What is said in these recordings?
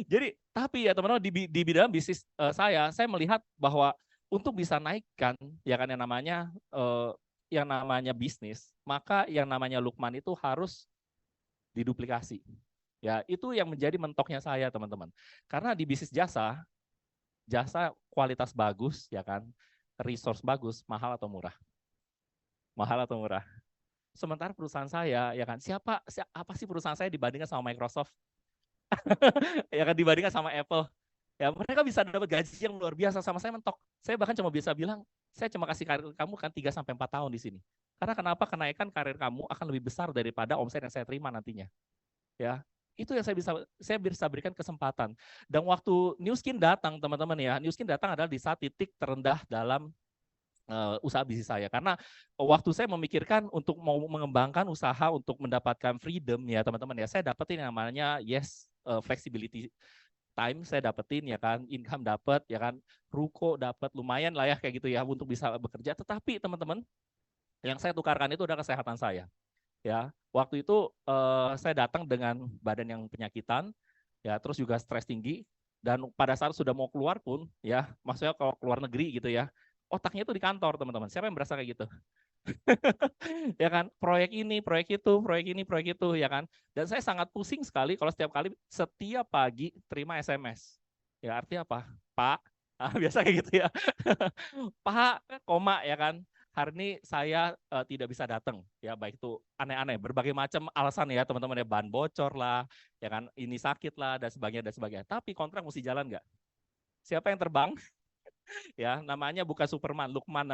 Jadi, tapi ya teman-teman di bidang bisnis saya melihat bahwa untuk bisa naikkan ya kan yang namanya bisnis, maka yang namanya Lukman itu harus diduplikasi. Ya, itu yang menjadi mentoknya saya, teman-teman. Karena di bisnis jasa kualitas bagus ya kan, resource bagus, mahal atau murah? Mahal atau murah? Sementara perusahaan saya ya kan, apa sih perusahaan saya dibandingkan sama Microsoft? Ya kan dibandingkan sama Apple. Ya, mereka bisa dapat gaji yang luar biasa, sama saya mentok. Saya bahkan cuma bisa bilang, saya cuma kasih karir kamu kan 3 sampai 4 tahun di sini. Karena kenapa? Kenaikan karir kamu akan lebih besar daripada omset yang saya terima nantinya. Ya. Itu yang saya bisa berikan kesempatan. Dan waktu New Skin datang, teman-teman ya, New Skin datang adalah di saat titik terendah dalam usaha bisnis saya. Karena waktu saya memikirkan untuk mau mengembangkan usaha untuk mendapatkan freedom ya teman-teman ya, saya dapetin yang namanya flexibility time saya dapetin ya kan, income dapat ya kan, ruko dapat, lumayan lah ya kayak gitu ya untuk bisa bekerja. Tetapi teman-teman, yang saya tukarkan itu adalah kesehatan saya. Ya, waktu itu saya datang dengan badan yang penyakitan, ya terus juga stres tinggi, dan pada saat sudah mau keluar pun, ya maksudnya kalau keluar negeri gitu ya, otaknya itu di kantor teman-teman. Siapa yang berasa kayak gitu? Ya kan, proyek ini, proyek itu, proyek ini, proyek itu, ya kan. Dan saya sangat pusing sekali kalau setiap pagi terima SMS. Ya artinya apa? Pak, biasa kayak gitu ya. Pak, koma ya kan. Hari ini saya tidak bisa datang, ya baik itu aneh-aneh, berbagai macam alasan ya teman-teman ya, ban bocor lah, ya kan, ini sakit lah dan sebagainya dan sebagainya. Tapi kontrak mesti jalan nggak? Siapa yang terbang? Ya namanya bukan Superman, Lukman.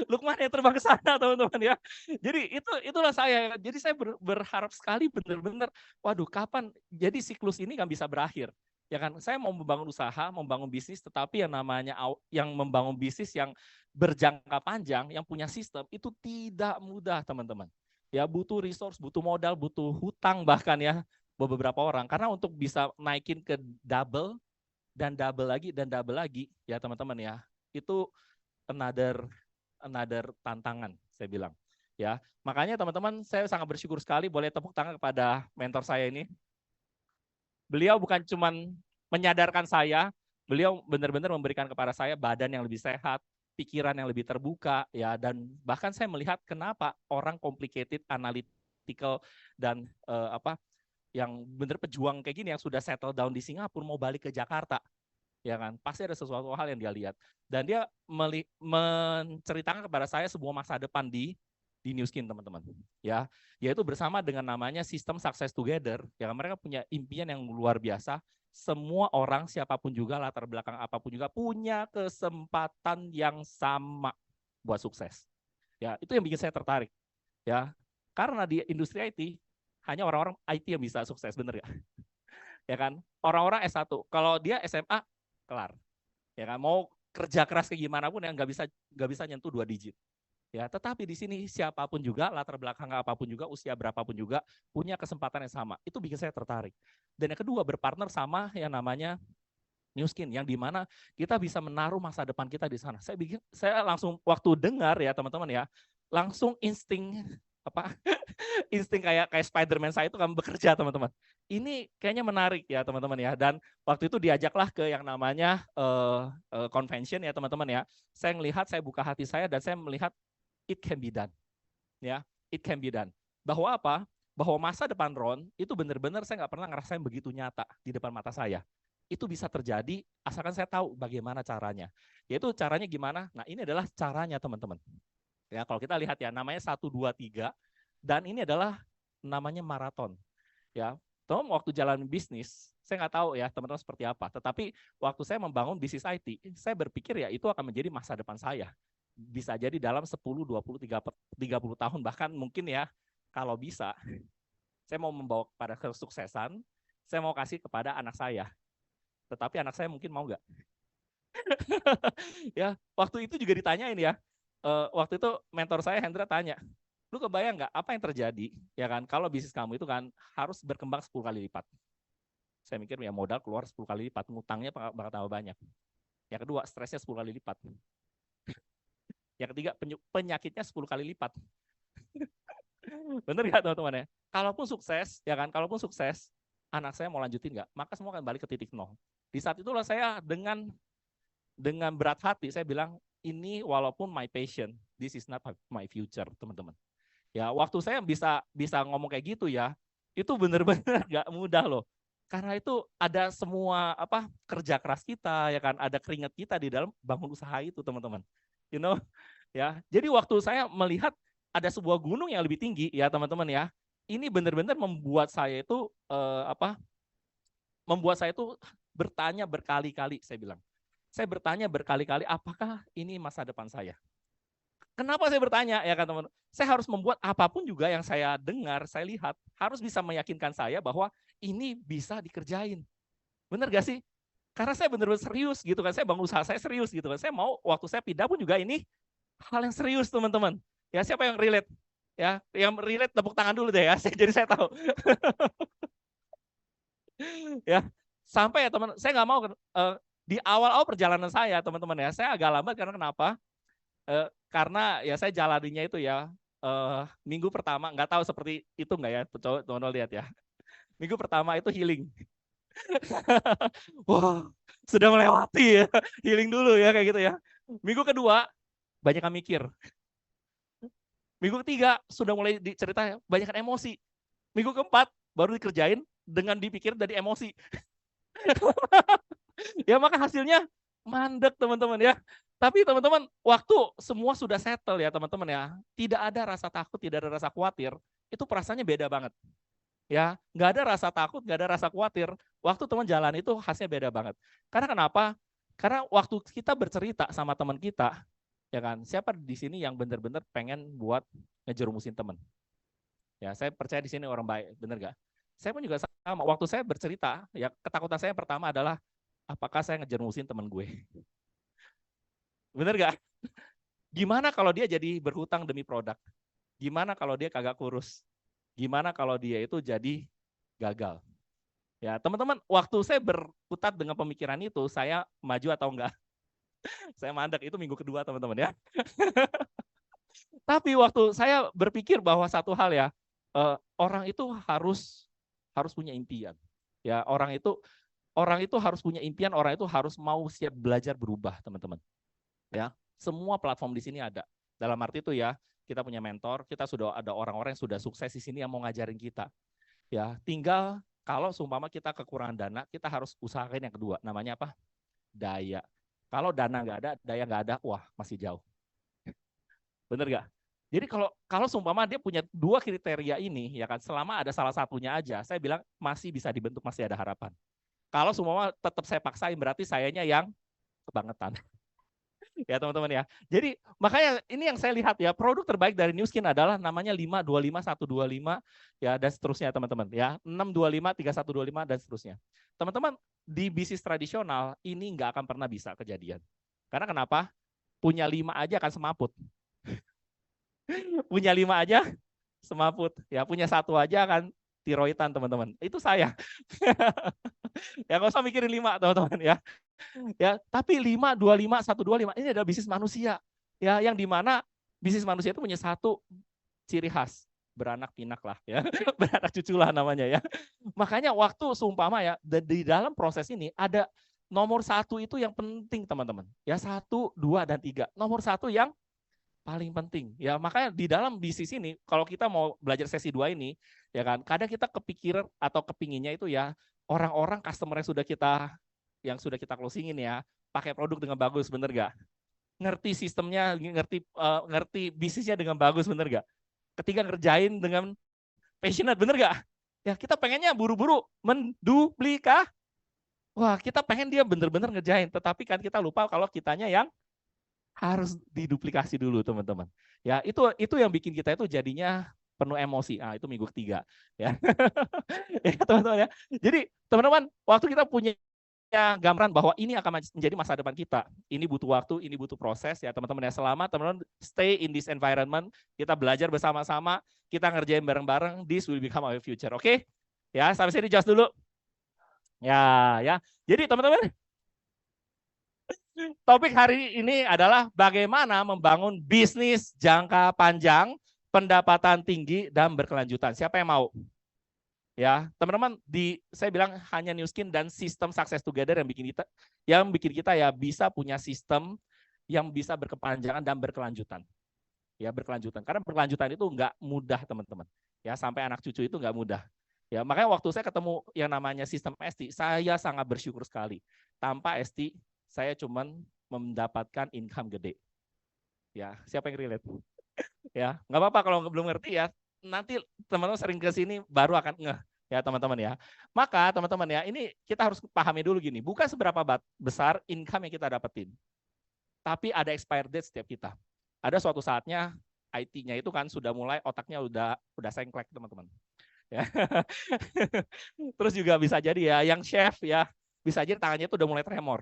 Lukman yang terbang ke sana teman-teman ya. Jadi itulah saya. Jadi saya berharap sekali benar-benar, waduh kapan jadi siklus ini kan bisa berakhir. Ya kan, saya mau membangun usaha, membangun bisnis, tetapi yang membangun bisnis yang berjangka panjang, yang punya sistem itu tidak mudah teman-teman. Ya butuh resource, butuh modal, butuh hutang bahkan ya beberapa orang. Karena untuk bisa naikin ke double dan double lagi ya teman-teman ya, itu another another tantangan saya bilang ya. Makanya teman-teman, saya sangat bersyukur sekali boleh tepuk tangan kepada mentor saya ini. Beliau bukan cuman menyadarkan saya, beliau benar-benar memberikan kepada saya badan yang lebih sehat, pikiran yang lebih terbuka ya, dan bahkan saya melihat kenapa orang complicated, analytical dan yang benar pejuang kayak gini yang sudah settle down di Singapura mau balik ke Jakarta, ya kan, pasti ada sesuatu hal yang dia lihat, dan dia menceritakan kepada saya sebuah masa depan di New Skin teman-teman ya, yaitu bersama dengan namanya sistem Success Together. Ya mereka punya impian yang luar biasa, semua orang siapapun juga, latar belakang apapun juga punya kesempatan yang sama buat sukses ya. Itu yang bikin saya tertarik ya, karena di industri IT hanya orang-orang IT yang bisa sukses, bener ya? Ya kan, orang-orang S1 kalau dia SMA kelar, ya kan, mau kerja keras kayak gimana pun ya nggak bisa nyentuh 2 digit ya. Tetapi di sini siapapun juga, latar belakang apapun juga, usia berapapun juga punya kesempatan yang sama. Itu bikin saya tertarik. Dan yang kedua, berpartner sama yang namanya New Skin, yang dimana kita bisa menaruh masa depan kita di sana. Saya langsung waktu dengar ya teman-teman ya, langsung insting apa insting kayak Spider-Man saya itu kan bekerja teman-teman. Ini kayaknya menarik ya teman-teman ya. Dan waktu itu diajaklah ke yang namanya convention ya teman-teman ya. Saya melihat, saya buka hati saya dan saya melihat it can be done ya, it can be done. Bahwa apa? Bahwa masa depan Ron itu benar-benar saya nggak pernah ngerasain begitu nyata di depan mata saya. Itu bisa terjadi asalkan saya tahu bagaimana caranya. Yaitu caranya gimana? Nah ini adalah caranya teman-teman. Ya kalau kita lihat ya, namanya 1, 2, 3, dan ini adalah namanya maraton. Ya, waktu jalan bisnis, saya nggak tahu ya teman-teman seperti apa. Tetapi waktu saya membangun bisnis IT, saya berpikir ya itu akan menjadi masa depan saya. Bisa jadi dalam 10, 20, 30 tahun, bahkan mungkin ya kalau bisa, saya mau membawa kepada kesuksesan, saya mau kasih kepada anak saya. Tetapi anak saya mungkin mau nggak? Ya, waktu itu juga ditanyain ya. Waktu itu mentor saya Hendra tanya, lu kebayang nggak apa yang terjadi ya kan kalau bisnis kamu itu kan harus berkembang 10 kali lipat. Saya mikir ya modal keluar 10 kali lipat, ngutangnya bakal tambah banyak. Yang kedua, stresnya 10 kali lipat. Yang ketiga, penyakitnya 10 kali lipat. Bener nggak teman-teman ya? Kalaupun sukses, ya kan, kalaupun sukses, anak saya mau lanjutin nggak? Maka semua akan balik ke titik nol. Di saat itulah saya dengan berat hati saya bilang, ini walaupun my passion, this is not my future, teman-teman. Ya, waktu saya bisa ngomong kayak gitu ya, itu benar-benar nggak mudah loh. Karena itu ada semua kerja keras kita, ya kan, ada keringat kita di dalam bangun usaha itu, teman-teman. You know, ya. Jadi waktu saya melihat ada sebuah gunung yang lebih tinggi, ya teman-teman ya, ini benar-benar membuat saya itu bertanya berkali-kali, saya bilang. Saya bertanya berkali-kali, apakah ini masa depan saya? Kenapa saya bertanya, ya kan teman-teman? Saya harus membuat apapun juga yang saya dengar, saya lihat, harus bisa meyakinkan saya bahwa ini bisa dikerjain. Benar gak sih? Karena saya benar-benar serius gitu kan, saya bangun usaha saya serius gitu kan. Saya mau waktu saya pindah pun juga ini hal yang serius, teman-teman. Ya, siapa yang relate? Ya, yang relate tepuk tangan dulu deh ya. Jadi saya tahu. Ya, sampai ya teman, saya nggak mau di awal-awal perjalanan saya, teman-teman ya, saya agak lambat karena kenapa? Karena ya saya jalaninya itu ya minggu pertama, nggak tahu seperti itu nggak ya, coba teman-teman lihat ya. Minggu pertama itu healing. Wah, sudah melewati ya, healing dulu ya kayak gitu ya. Minggu kedua banyak yang mikir. Minggu ketiga sudah mulai dicerita banyak emosi. Minggu keempat baru dikerjain dengan dipikir dari emosi. Ya maka hasilnya mandek, teman-teman ya. Tapi teman-teman, waktu semua sudah settle ya teman-teman ya, tidak ada rasa takut, tidak ada rasa khawatir, itu perasaannya beda banget. Ya, nggak ada rasa takut, nggak ada rasa khawatir. Waktu teman jalan itu hasilnya beda banget. Karena kenapa? Karena waktu kita bercerita sama teman kita, ya kan, siapa di sini yang benar-benar pengen buat ngejerumusin teman? Ya, saya percaya di sini orang baik, bener nggak? Saya pun juga sama. Waktu saya bercerita, ya ketakutan saya pertama adalah apakah saya ngejerumusin teman gue? Bener gak? Gimana kalau dia jadi berhutang demi produk? Gimana kalau dia kagak kurus? Gimana kalau dia itu jadi gagal? Ya teman-teman, waktu saya berkutat dengan pemikiran itu, saya maju atau enggak? Saya mandek, itu minggu kedua teman-teman ya. Tapi waktu saya berpikir bahwa satu hal ya, orang itu harus punya impian. Ya orang itu harus punya impian, orang itu harus mau siap belajar berubah, teman-teman. Ya, semua platform di sini ada. Dalam arti itu ya, kita punya mentor, kita sudah ada orang-orang yang sudah sukses di sini yang mau ngajarin kita. Ya, tinggal kalau seumpama kita kekurangan dana, kita harus usahakan yang kedua, namanya apa? Daya. Kalau dana nggak ada, daya nggak ada, wah masih jauh. Bener nggak? Jadi kalau seumpama dia punya dua kriteria ini, ya kan, selama ada salah satunya aja, saya bilang masih bisa dibentuk, masih ada harapan. Kalau seumpama tetap saya paksain, berarti sayanya yang kebangetan. Ya teman-teman ya. Jadi makanya ini yang saya lihat ya, produk terbaik dari Nu Skin adalah namanya 525-125 ya, dan seterusnya teman-teman ya. 625-3125 dan seterusnya. Teman-teman, di bisnis tradisional ini nggak akan pernah bisa kejadian. Karena kenapa? Punya 5 aja akan semaput. Punya 5 aja semaput. Ya punya 1 aja akan tiroidan, teman-teman. Itu saya. Ya nggak usah mikirin 5, teman-teman ya. Ya, tapi 525-125 ini adalah bisnis manusia. Ya, yang dimana bisnis manusia itu punya satu ciri khas, beranak pinak lah ya. Beranak cucu lah namanya ya. Makanya waktu seumpama ya, di dalam proses ini ada nomor 1 itu yang penting, teman-teman. Ya 1, 2, dan 3. Nomor 1 yang paling penting. Ya, makanya di dalam bisnis ini, kalau kita mau belajar sesi 2 ini, ya kan, kadang kita kepikiran atau kepinginnya itu ya, orang-orang customer yang sudah kita closingin ya, pakai produk dengan bagus, bener gak? Ngerti sistemnya, ngerti bisnisnya dengan bagus, bener gak? Ketika ngerjain dengan passionate, bener gak? Ya kita pengennya buru-buru menduplikasi. Wah, kita pengen dia bener-bener ngerjain, tetapi kan kita lupa kalau kitanya yang harus diduplikasi dulu, teman-teman. Ya itu yang bikin kita itu jadinya penuh emosi. Ah, itu minggu ketiga ya. Ya teman-teman ya. Jadi teman-teman, waktu kita punya gambaran bahwa ini akan menjadi masa depan kita. Ini butuh waktu, ini butuh proses ya teman-teman ya. Selama teman-teman stay in this environment, kita belajar bersama-sama, kita ngerjain bareng-bareng, this will become our future. Oke? Ya, sampai sini just dulu. Ya. Jadi teman-teman, topik hari ini adalah bagaimana membangun bisnis jangka panjang, pendapatan tinggi dan berkelanjutan. Siapa yang mau? Ya, teman-teman, saya bilang hanya New Skin dan sistem Success Together yang bikin kita ya bisa punya sistem yang bisa berkepanjangan dan berkelanjutan. Ya, berkelanjutan. Karena berkelanjutan itu nggak mudah, teman-teman. Ya, sampai anak cucu itu nggak mudah. Ya, makanya waktu saya ketemu yang namanya sistem ST, saya sangat bersyukur sekali. Tanpa ST, saya cuman mendapatkan income gede. Ya, siapa yang relate? Ya, nggak apa-apa kalau belum ngerti ya. Nanti teman-teman sering ke sini baru akan ngeh ya teman-teman ya. Maka teman-teman ya, ini kita harus pahami dulu gini, bukan seberapa besar income yang kita dapetin, tapi ada expired date setiap kita. Ada suatu saatnya IT-nya itu kan sudah mulai otaknya udah sengklek teman-teman. Ya. Terus juga bisa jadi ya, yang chef ya, bisa jadi tangannya itu udah mulai tremor.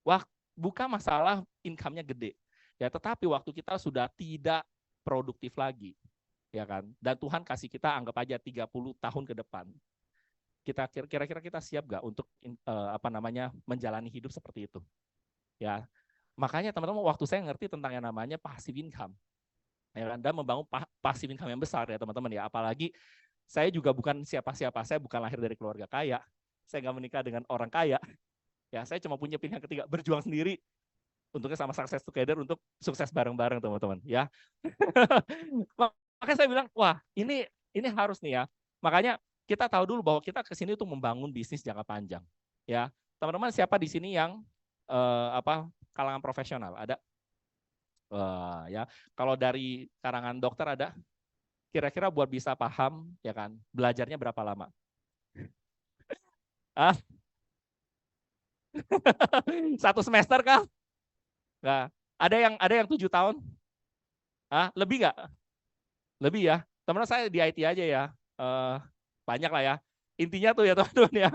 Wah, bukan masalah income-nya gede. Ya, tetapi waktu kita sudah tidak produktif lagi, ya kan? Dan Tuhan kasih kita anggap aja 30 tahun ke depan. Kira-kira kita siap gak untuk menjalani hidup seperti itu? Ya, makanya teman-teman waktu saya ngerti tentang yang namanya passive income, ya kan? Dan membangun passive income yang besar ya teman-teman ya. Apalagi saya juga bukan siapa-siapa, saya bukan lahir dari keluarga kaya, saya nggak menikah dengan orang kaya, ya saya cuma punya pilihan ketiga, berjuang sendiri, untungnya sama Success Together untuk sukses bareng-bareng teman-teman ya. Makanya saya bilang, wah ini harus nih ya. Makanya kita tahu dulu bahwa kita kesini untuk membangun bisnis jangka panjang. Ya, teman-teman siapa di sini yang kalangan profesional? Ada? Ya, kalau dari kalangan dokter ada? Kira-kira buat bisa paham, ya kan? Belajarnya berapa lama? Ah, 1 semester kah? Nggak. Ada yang 7 tahun? Ah, lebih nggak? Lebih ya. Teman-teman saya di IT aja ya. Banyak lah ya. Intinya tuh ya teman-teman ya.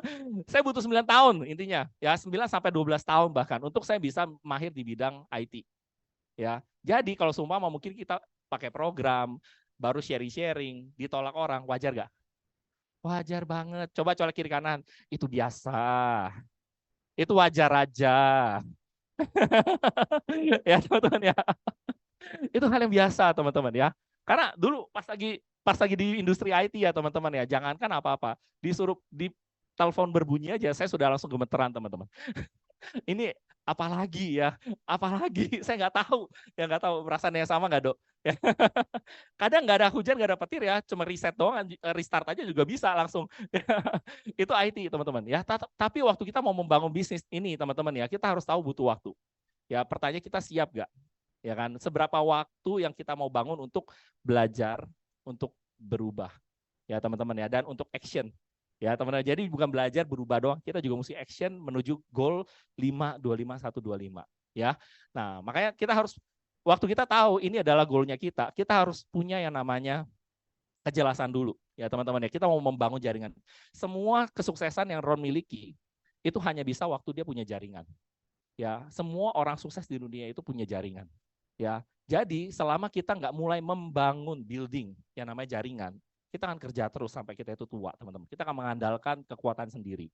Saya butuh 9 tahun intinya. Ya 9 sampai 12 tahun bahkan untuk saya bisa mahir di bidang IT. Ya. Jadi kalau seumpama mungkin kita pakai program, baru sharing-sharing, ditolak orang, wajar nggak? Wajar banget. Coba colek kiri kanan. Itu biasa. Itu wajar aja. Ya teman-teman ya. Itu hal yang biasa teman-teman ya. Karena dulu pas lagi di industri IT ya teman-teman ya, jangankan apa-apa, disuruh di telepon berbunyi aja saya sudah langsung gemeteran teman-teman. Ini apalagi ya, apalagi saya nggak tahu, ya nggak tahu perasaan yang sama nggak dok? Ya. Kadang nggak ada hujan, nggak ada petir ya, cuma reset doang, restart aja juga bisa langsung. Itu IT teman-teman ya. Tapi waktu kita mau membangun bisnis ini teman-teman ya, kita harus tahu butuh waktu. Ya pertanyaan kita siap nggak? Ya kan, seberapa waktu yang kita mau bangun untuk belajar, untuk berubah, ya teman-teman ya, dan untuk action, ya teman-teman. Jadi bukan belajar berubah doang, kita juga mesti action menuju goal 525125, ya. Nah makanya kita harus, waktu kita tahu ini adalah goalnya kita harus punya yang namanya kejelasan dulu, ya teman-teman ya. Kita mau membangun jaringan. Semua kesuksesan yang Ron miliki itu hanya bisa waktu dia punya jaringan. Ya, semua orang sukses di dunia itu punya jaringan. Ya, jadi selama kita nggak mulai membangun building yang namanya jaringan, kita akan kerja terus sampai kita itu tua, teman-teman. Kita akan mengandalkan kekuatan sendiri.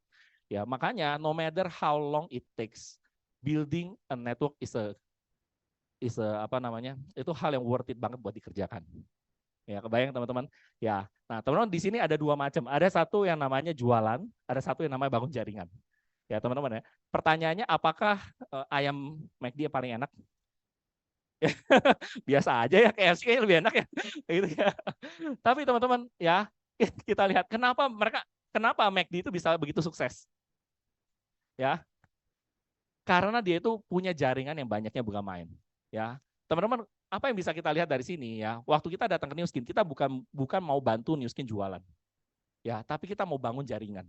Ya, makanya no matter how long it takes, building a network is a itu hal yang worth it banget buat dikerjakan. Ya, kebayang teman-teman. Ya, nah teman-teman di sini ada 2 macam. Ada satu yang namanya jualan, ada satu yang namanya bangun jaringan. Ya teman-teman ya. Pertanyaannya apakah ayam McD yang paling enak? Biasa aja ya, KFC kayaknya lebih enak ya. Gitu ya. Tapi teman-teman ya, kita lihat kenapa McD itu bisa begitu sukses. Ya. Karena dia itu punya jaringan yang banyaknya bukan main. Ya. Teman-teman, apa yang bisa kita lihat dari sini ya? Waktu kita datang ke New Skin, kita bukan mau bantu New Skin jualan. Ya, tapi kita mau bangun jaringan.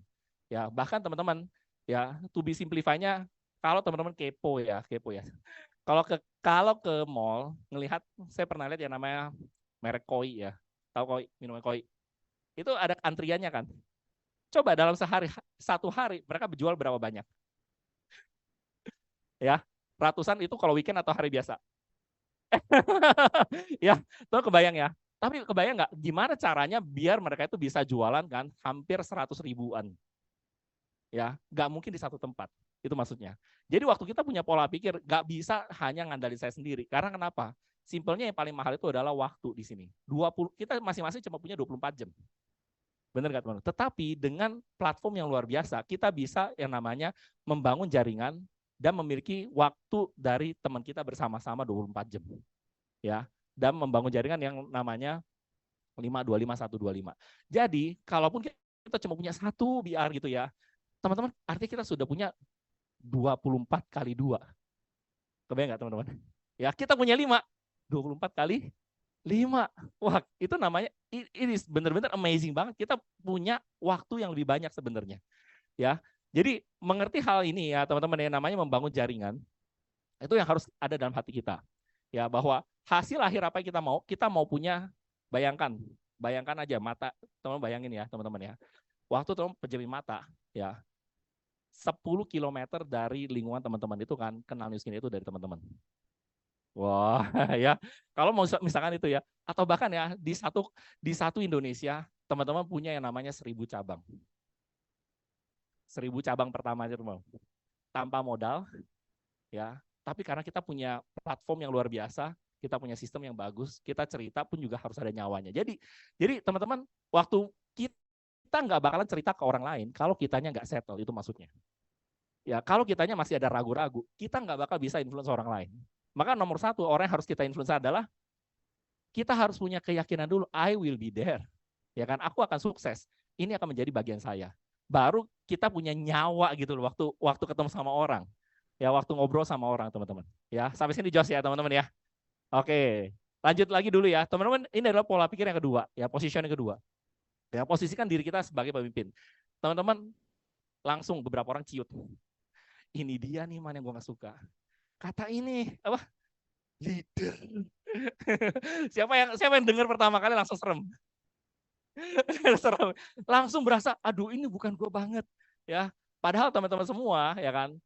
Ya, bahkan teman-teman ya, to be simplify-nya, kalau teman-teman kepo ya. Kalau ke mall ngelihat, saya pernah lihat yang namanya merek koi ya. Tahu koi, minuman koi. Itu ada antriannya kan. Coba dalam satu hari mereka berjual berapa banyak? Ya, ratusan itu kalau weekend atau hari biasa. Ya, itu kebayang ya. Tapi kebayang nggak gimana caranya biar mereka itu bisa jualan kan hampir 100 ribuan. Ya, nggak mungkin di satu tempat. Itu maksudnya. Jadi waktu kita punya pola pikir, nggak bisa hanya ngandalin saya sendiri. Karena kenapa? Simpelnya yang paling mahal itu adalah waktu di sini. Kita masing-masing cuma punya 24 jam. Benar nggak teman-teman? Tetapi dengan platform yang luar biasa, kita bisa yang namanya membangun jaringan dan memiliki waktu dari teman kita bersama-sama 24 jam. Ya, dan membangun jaringan yang namanya 525 125. Jadi, kalaupun kita cuma punya satu BR gitu ya, teman-teman, artinya kita sudah punya 24 kali 2. Kebayang nggak teman-teman? Ya, kita punya 5, 24 kali 5. Wah, itu namanya ini benar-benar amazing banget. Kita punya waktu yang lebih banyak sebenarnya. Ya. Jadi mengerti hal ini ya, teman-teman, yang namanya membangun jaringan itu yang harus ada dalam hati kita. Ya, bahwa hasil akhir apa yang kita mau punya, bayangkan aja mata, teman-teman bayangin ya, teman-teman ya. Waktu teman pejamkan mata, ya, 10 kilometer dari lingkungan teman-teman itu kan, kenal miskin itu dari teman-teman. Wah, ya. Kalau mau misalkan itu ya, atau bahkan ya di satu Indonesia, teman-teman punya yang namanya 1000 cabang. 1000 cabang pertama aja, teman. Tanpa modal, ya. Tapi karena kita punya platform yang luar biasa, kita punya sistem yang bagus, kita cerita pun juga harus ada nyawanya. Jadi teman-teman, waktu kita nggak bakalan cerita ke orang lain kalau kitanya nggak settle, itu maksudnya. Ya, kalau kitanya masih ada ragu-ragu, kita nggak bakal bisa influence orang lain. Maka nomor satu orang yang harus kita influence adalah kita harus punya keyakinan dulu, I will be there. Ya kan, aku akan sukses. Ini akan menjadi bagian saya. Baru kita punya nyawa gitu loh waktu ketemu sama orang. Ya, waktu ngobrol sama orang, teman-teman. Ya, sampai sini Jos ya, teman-teman ya. Oke. Lanjut lagi dulu ya. Teman-teman, ini adalah pola pikir yang kedua, ya, position yang kedua. Ya, posisikan diri kita sebagai pemimpin. Teman-teman, langsung beberapa orang ciut. Ini dia nih man yang gue gak suka. Kata ini, apa? Leader. siapa yang dengar pertama kali langsung serem. serem. Langsung berasa, aduh ini bukan gue banget. Ya, padahal teman-teman semua, ya kan,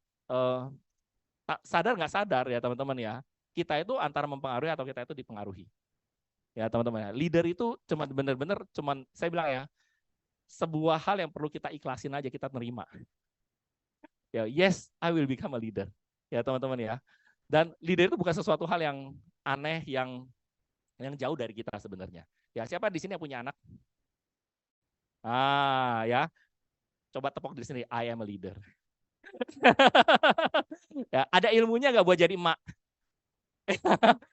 sadar nggak sadar ya teman-teman ya, kita itu antara mempengaruhi atau kita itu dipengaruhi. Ya teman-teman ya, leader itu cuma benar-benar saya bilang ya, sebuah hal yang perlu kita ikhlasin aja, kita terima. Ya, yes, I will become a leader. Ya teman-teman ya. Dan leader itu bukan sesuatu hal yang aneh, yang jauh dari kita sebenarnya. Ya, siapa di sini yang punya anak? Ya. Coba tepok di sini, I am a leader. Ya, ada ilmunya nggak buat jadi emak?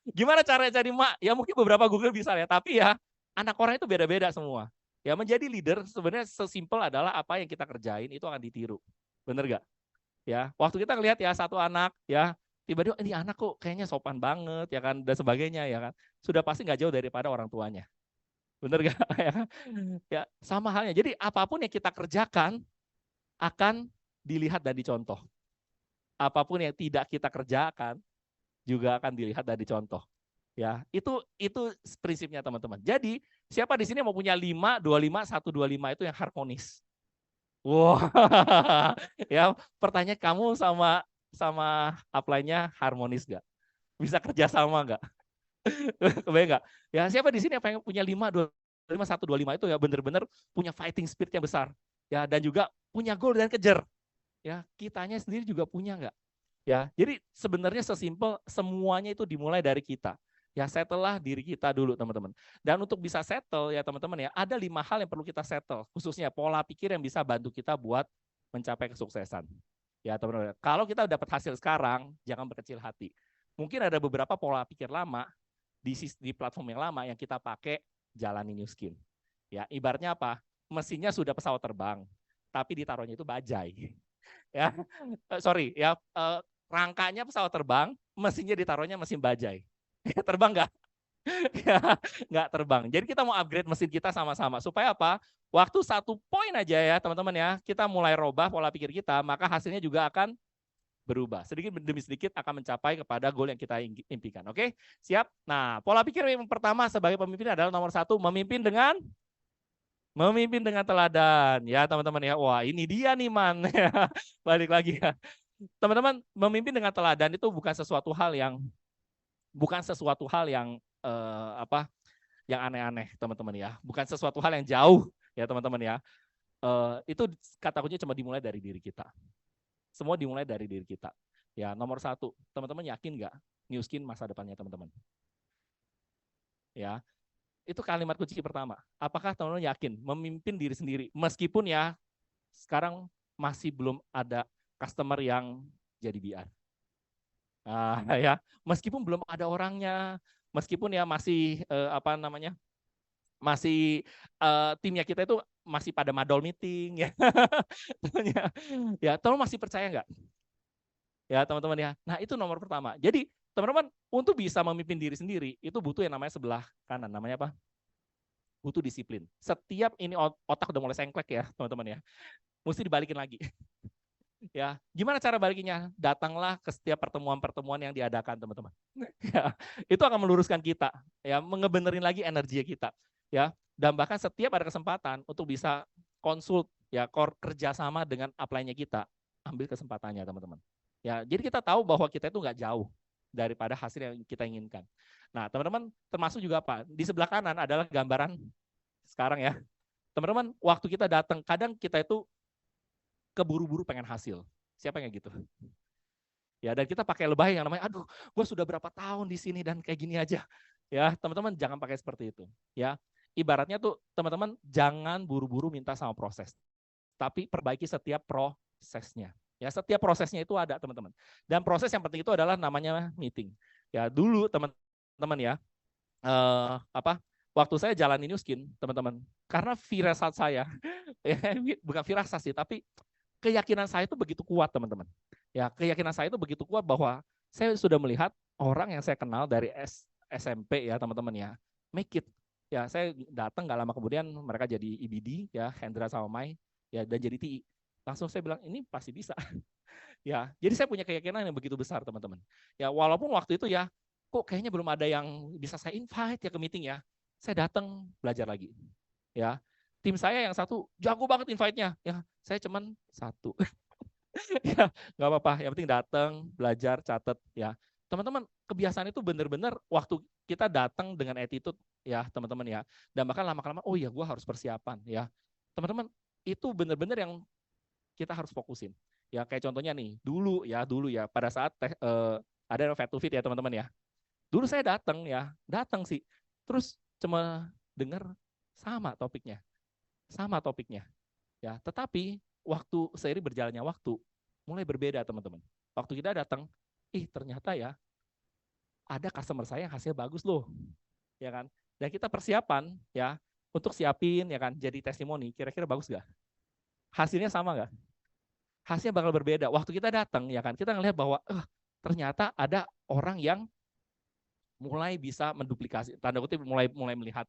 Gimana caranya jadi emak? Ya mungkin beberapa Google bisa ya, tapi ya anak orang itu beda-beda semua. Ya, menjadi leader sebenarnya sesimpel adalah apa yang kita kerjain itu akan ditiru. Bener nggak? Ya, waktu kita ngelihat ya satu anak ya, tiba-tiba ini anak kok kayaknya sopan banget ya kan, dan sebagainya ya kan, sudah pasti nggak jauh daripada orang tuanya. Bener gak? Ya, sama halnya. Jadi apapun yang kita kerjakan akan dilihat dan dicontoh. Apapun yang tidak kita kerjakan juga akan dilihat dan dicontoh. Ya, itu prinsipnya teman-teman. Jadi siapa di sini mau punya 5, 25, 125 itu yang harmonis? Wah, wow. Ya, pertanyaan kamu sama upline-nya harmonis nggak? Bisa kerja sama nggak? Kebayang nggak? Ya, siapa di sini yang pengen punya 5, 25, 125 itu ya benar-benar punya fighting spirit yang besar. Ya, dan juga punya goal dan kejar. Ya, kitanya sendiri juga punya nggak? Ya, jadi sebenarnya sesimpel semuanya itu dimulai dari kita. Ya, settle diri kita dulu, teman-teman. Dan untuk bisa settle ya teman-teman ya, ada 5 hal yang perlu kita settle, khususnya pola pikir yang bisa bantu kita buat mencapai kesuksesan. Ya, teman-teman. Kalau kita dapat hasil sekarang, jangan berkecil hati. Mungkin ada beberapa pola pikir lama di platform yang lama yang kita pakai jalani New Skin. Ya, ibaratnya apa? Mesinnya sudah pesawat terbang, tapi ditaruhnya itu bajai. Ya, sorry ya, rangkanya pesawat terbang, mesinnya ditaruhnya mesin bajai. Terbang nggak? Nggak terbang. Jadi kita mau upgrade mesin kita sama-sama. Supaya apa? Waktu 1 poin aja ya teman-teman ya, kita mulai robah pola pikir kita, maka hasilnya juga akan berubah. Sedikit demi sedikit akan mencapai kepada goal yang kita impikan. Oke? Siap? Nah, pola pikir yang pertama sebagai pemimpin adalah nomor 1, memimpin dengan teladan. Ya teman-teman ya, wah ini dia nih man. Balik lagi ya. Teman-teman, memimpin dengan teladan itu bukan sesuatu hal yang yang aneh-aneh teman-teman ya. Bukan sesuatu hal yang jauh ya teman-teman ya. Itu kata kuncinya cuma dimulai dari diri kita. Semua dimulai dari diri kita. Ya, nomor 1, teman-teman yakin nggak New Skin masa depannya teman-teman? Ya, Itu kalimat kunci pertama. Apakah teman-teman yakin memimpin diri sendiri? Meskipun ya sekarang masih belum ada customer yang jadi BR. Nah, ya, meskipun belum ada orangnya, meskipun ya masih apa namanya, masih timnya kita itu masih pada madol meeting ya, ya, teman masih percaya nggak? Ya teman-teman ya. Nah itu nomor pertama. Jadi teman-teman untuk bisa memimpin diri sendiri itu butuh yang namanya sebelah kanan. Namanya apa? Butuh disiplin. Setiap ini otak udah mulai sengklek ya teman-teman ya. Mesti dibalikin lagi. Ya, gimana cara balikinnya? Datanglah ke setiap pertemuan-pertemuan yang diadakan, teman-teman. Ya, itu akan meluruskan kita, ya, mengebenerin lagi energi kita, ya. Dan bahkan setiap ada kesempatan untuk bisa konsult, ya, kerjasama dengan upline-nya kita, ambil kesempatannya, teman-teman. Ya, jadi kita tahu bahwa kita itu nggak jauh daripada hasil yang kita inginkan. Nah, teman-teman, termasuk juga apa? Di sebelah kanan adalah gambaran sekarang ya. Teman-teman, waktu kita datang, kadang kita itu keburu-buru pengen hasil. Siapa yang kayak gitu? Ya, dan kita pakai lebay yang namanya, aduh, gue sudah berapa tahun di sini dan kayak gini aja. Ya, teman-teman jangan pakai seperti itu. Ya, ibaratnya tuh teman-teman jangan buru-buru minta sama proses, tapi perbaiki setiap prosesnya. Ya, setiap prosesnya itu ada, teman-teman. Dan proses yang penting itu adalah namanya meeting. Ya, dulu teman-teman ya, apa? Waktu saya jalani New Skin, teman-teman, karena firasat saya, ya, bukan firasat sih, tapi keyakinan saya itu begitu kuat, teman-teman. Ya, keyakinan saya itu begitu kuat bahwa saya sudah melihat orang yang saya kenal dari SMP ya, teman-teman ya, make it. Ya, saya datang nggak lama kemudian mereka jadi EBD ya, Hendra sama Mai ya, dan jadi TI. Langsung saya bilang ini pasti bisa. Ya, jadi saya punya keyakinan yang begitu besar, teman-teman. Ya, walaupun waktu itu ya, kok kayaknya belum ada yang bisa saya invite ya ke meeting ya. Saya datang belajar lagi. Ya, tim saya yang satu jago banget invite-nya. Ya, saya cuman satu. Ya, nggak apa-apa. Yang penting datang, belajar, catat. Ya, teman-teman, kebiasaan itu benar-benar waktu kita datang dengan attitude, ya, teman-teman ya. Dan bahkan lama-lama, oh ya, gue harus persiapan, ya. Teman-teman, itu benar-benar yang kita harus fokusin. Ya, kayak contohnya nih, dulu ya, pada saat ada Fat to Fit ya, teman-teman ya. Dulu saya datang sih. Terus cuma dengar sama topiknya. Ya, tetapi waktu seiring berjalannya waktu mulai berbeda, teman-teman. Waktu kita datang, ternyata ya ada customer saya yang hasil bagus loh, ya kan? Dan kita persiapan ya untuk siapin ya kan jadi testimoni, kira-kira bagus gak? Hasilnya sama gak? Hasilnya bakal berbeda. Waktu kita datang ya kan, kita ngelihat bahwa ternyata ada orang yang mulai bisa menduplikasi, tanda kutip mulai melihat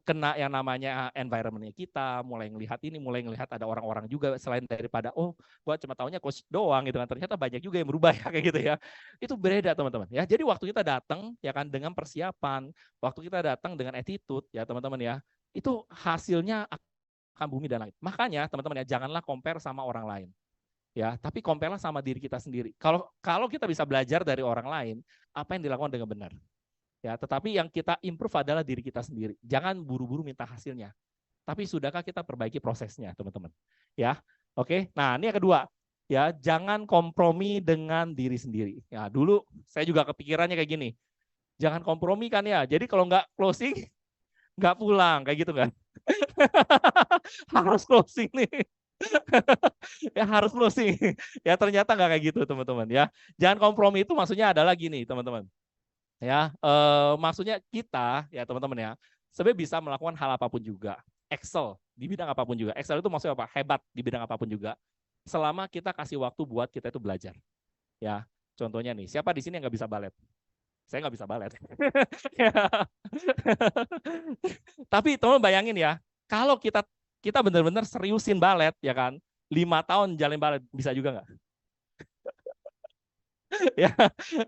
kena yang namanya environment-nya kita, mulai ngelihat ada orang-orang juga selain daripada gua cuma taunya coach doang gitu kan, ternyata banyak juga yang berubah ya kayak gitu ya. Itu beda, teman-teman ya. Jadi waktu kita datang ya kan dengan persiapan, waktu kita datang dengan attitude ya teman-teman ya, itu hasilnya akan bumi dan langit. Makanya teman-teman ya, janganlah compare sama orang lain. Ya, tapi compare-lah sama diri kita sendiri. Kalau kita bisa belajar dari orang lain, apa yang dilakukan dengan benar. Ya, tetapi yang kita improve adalah diri kita sendiri. Jangan buru-buru minta hasilnya. Tapi sudahkah kita perbaiki prosesnya, teman-teman? Ya, oke. Nah, ini yang kedua. Ya, jangan kompromi dengan diri sendiri. Ya, dulu saya juga kepikirannya kayak gini. Jangan kompromi kan ya. Jadi kalau nggak closing, nggak pulang, kayak gitu kan? Harus closing nih. Ya harus closing. Ya ternyata nggak kayak gitu, teman-teman. Ya, jangan kompromi itu maksudnya adalah gini, teman-teman. Ya, maksudnya kita ya teman-teman ya, sebenarnya bisa melakukan hal apapun juga. Excel di bidang apapun juga. Excel itu maksudnya apa? Hebat di bidang apapun juga. Selama kita kasih waktu buat kita itu belajar. Ya, contohnya nih, siapa di sini yang nggak bisa balet? Saya nggak bisa balet. Tapi teman bayangin ya, kalau kita benar-benar seriusin balet ya kan, 5 tahun jalan balet bisa juga nggak? Ya,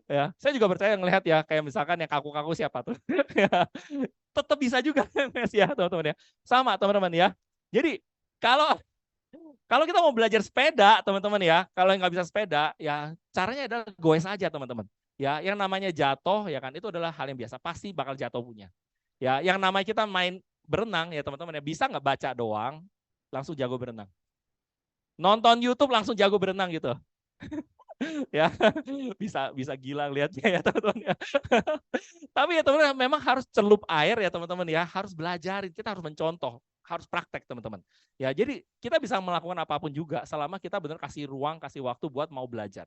ya. Saya juga percaya ngelihat ya, kayak misalkan yang kaku-kaku siapa tuh. Tetap bisa juga ya, teman-teman ya. Sama teman-teman ya. Jadi kalau kalau kita mau belajar sepeda, teman-teman ya, kalau yang nggak bisa sepeda, ya caranya adalah goes aja, teman-teman. Ya, yang namanya jatuh ya kan, itu adalah hal yang biasa, pasti bakal jatuh punya. Ya, yang namanya kita main berenang ya, teman-teman ya, bisa nggak baca doang langsung jago berenang. Nonton YouTube langsung jago berenang gitu. Ya, bisa gila lihatnya ya teman-teman ya. Tapi ya teman-teman memang harus celup air ya teman-teman ya, harus belajarin, kita harus mencontoh, harus praktek teman-teman. Ya, jadi kita bisa melakukan apapun juga selama kita benar kasih ruang, kasih waktu buat mau belajar.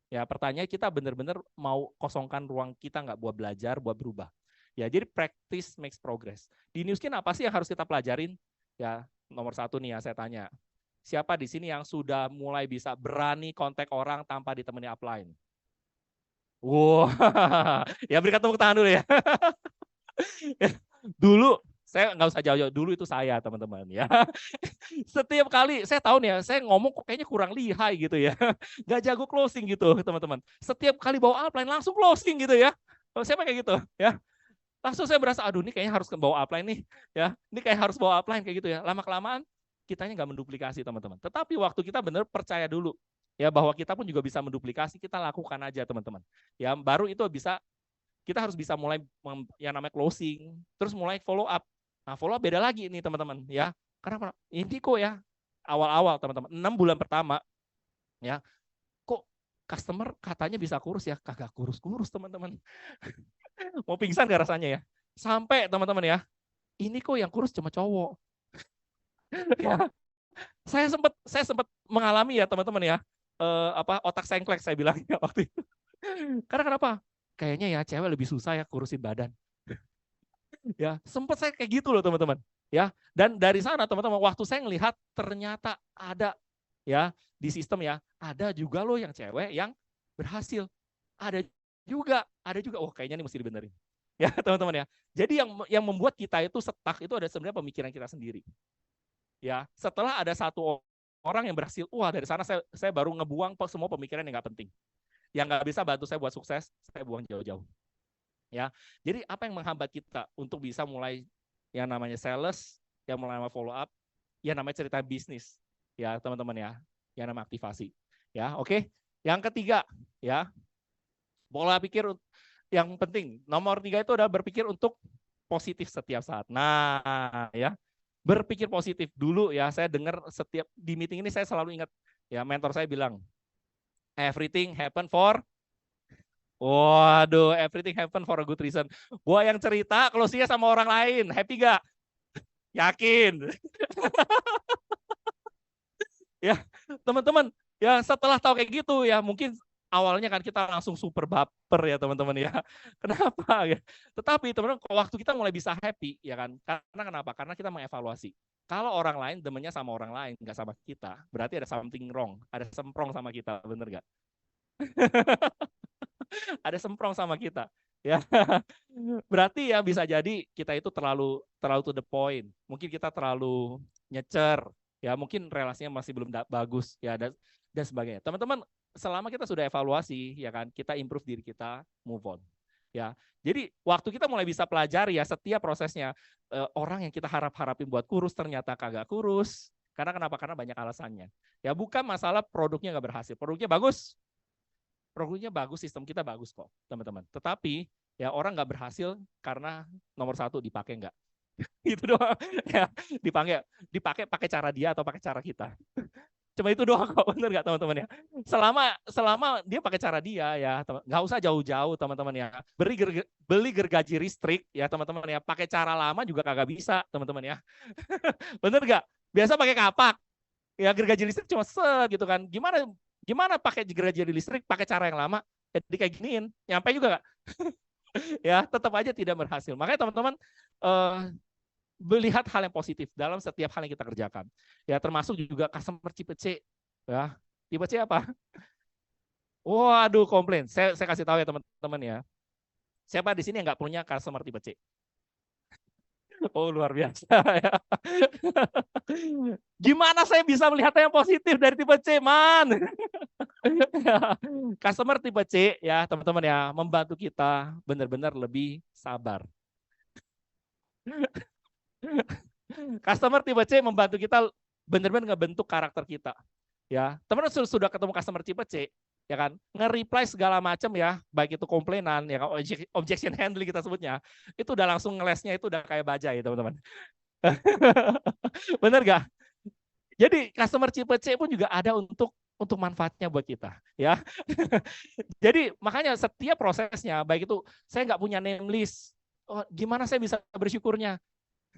Ya, pertanyaan kita benar-benar mau kosongkan ruang kita nggak buat belajar, buat berubah. Ya, jadi practice makes progress. Di New Skin apa sih yang harus kita pelajarin? Ya, nomor satu nih ya saya tanya. Siapa di sini yang sudah mulai bisa berani kontak orang tanpa ditemani upline? Wow, ya berikan tepuk tangan dulu ya. Dulu saya nggak usah jauh-jauh, dulu itu saya teman-teman ya. Setiap kali saya tahu nih ya, saya ngomong kok kayaknya kurang lihai gitu ya, nggak jago closing gitu teman-teman. Setiap kali bawa upline langsung closing gitu ya. Siapa kayak gitu ya? Langsung saya berasa, aduh ini kayaknya harus bawa upline nih ya. Ini kayak harus bawa upline kayak gitu ya. Lama kelamaan kitanya nggak menduplikasi teman-teman. Tetapi waktu kita benar percaya dulu ya bahwa kita pun juga bisa menduplikasi, kita lakukan aja teman-teman. Ya baru itu bisa, kita harus bisa mulai yang namanya closing, terus mulai follow up. Nah follow up beda lagi nih teman-teman ya. Karena ini kok ya awal-awal teman-teman 6 bulan pertama ya kok customer katanya bisa kurus ya, kagak kurus-kurus teman-teman. Mau pingsan gak rasanya ya? Sampai teman-teman ya, ini kok yang kurus cuma cowok. Ya, saya sempat mengalami ya teman-teman ya, otak sengklek saya bilang ya waktu itu. Karena kenapa? Kayaknya ya cewek lebih susah ya kurusin badan. Ya, sempat saya kayak gitu loh teman-teman. Ya, dan dari sana teman-teman waktu saya ngelihat ternyata ada ya di sistem ya, ada juga loh yang cewek yang berhasil. Ada juga. Oh, kayaknya ini mesti dibenerin. Ya, teman-teman ya. Jadi yang membuat kita itu stuck itu ada sebenarnya pemikiran kita sendiri. Ya, setelah ada satu orang yang berhasil, wah dari sana saya baru ngebuang semua pemikiran yang nggak penting. Yang nggak bisa bantu saya buat sukses, saya buang jauh-jauh. Ya, jadi apa yang menghambat kita untuk bisa mulai yang namanya sales, yang mulai follow up, yang namanya cerita bisnis, ya teman-teman ya, yang namanya aktivasi. Ya, oke. Yang ketiga, ya pola pikir yang penting. Nomor 3 itu adalah berpikir untuk positif setiap saat. Nah, ya berpikir positif dulu ya. Saya dengar setiap di meeting ini saya selalu ingat ya mentor saya bilang, everything happen for, waduh, everything happen for a good reason. Gua yang cerita, closing-nya sama orang lain, happy gak? Yakin? Ya, teman-teman, ya setelah tahu kayak gitu ya mungkin awalnya kan kita langsung super baper ya teman-teman ya. Kenapa ya? Tetapi teman-teman waktu kita mulai bisa happy ya kan. Karena kenapa? Karena kita mengevaluasi. Kalau orang lain demennya sama orang lain, nggak sama kita, berarti ada something wrong, ada semprong sama kita, bener nggak? Ada semprong sama kita, ya. Berarti ya bisa jadi kita itu terlalu to the point. Mungkin kita terlalu nyecer, ya mungkin relasinya masih belum bagus, ya dan sebagainya. Teman-teman, selama kita sudah evaluasi, ya kan, kita improve diri kita, move on. Ya, jadi waktu kita mulai bisa pelajari ya setiap prosesnya orang yang kita harapin buat kurus ternyata kagak kurus. Karena kenapa? Karena banyak alasannya. Ya bukan masalah produknya nggak berhasil, produknya bagus, sistem kita bagus kok, teman-teman. Tetapi ya orang nggak berhasil karena nomor satu dipakai nggak, itu doang. Ya dipakai pakai cara dia atau pakai cara kita. Cuma itu doang kok, bener nggak teman-teman ya? Selama dia pakai cara dia ya, nggak usah jauh-jauh teman-teman ya. Beli gergaji listrik ya teman-teman ya, pakai cara lama juga kagak bisa teman-teman ya. Bener nggak? Biasa pakai kapak, ya gergaji listrik cuma set gitu kan. Gimana pakai gergaji listrik pakai cara yang lama? Jadi kayak giniin, nyampe juga nggak? Ya tetap aja tidak berhasil. Makanya teman-teman melihat hal yang positif dalam setiap hal yang kita kerjakan. Ya termasuk juga customer tipe C. Ya, tipe C apa? Waduh, komplain. Saya kasih tahu ya teman-teman ya. Siapa di sini yang nggak punya customer tipe C? Oh, luar biasa ya. Gimana saya bisa melihat yang positif dari tipe C, man? Customer tipe C ya, teman-teman ya, membantu kita benar-benar lebih sabar. Customer tipe C membantu kita benar-benar ngebentuk karakter kita. Ya, teman-teman sudah ketemu customer tipe C, ya kan, nge-reply segala macam ya, baik itu komplainan, ya kan, objection handling kita sebutnya, itu udah langsung ngelesnya itu udah kayak bajai, teman-teman. Bener gak? Jadi customer tipe C pun juga ada untuk untuk manfaatnya buat kita, ya. Jadi makanya setiap prosesnya, baik itu saya nggak punya name list, gimana saya bisa bersyukurnya?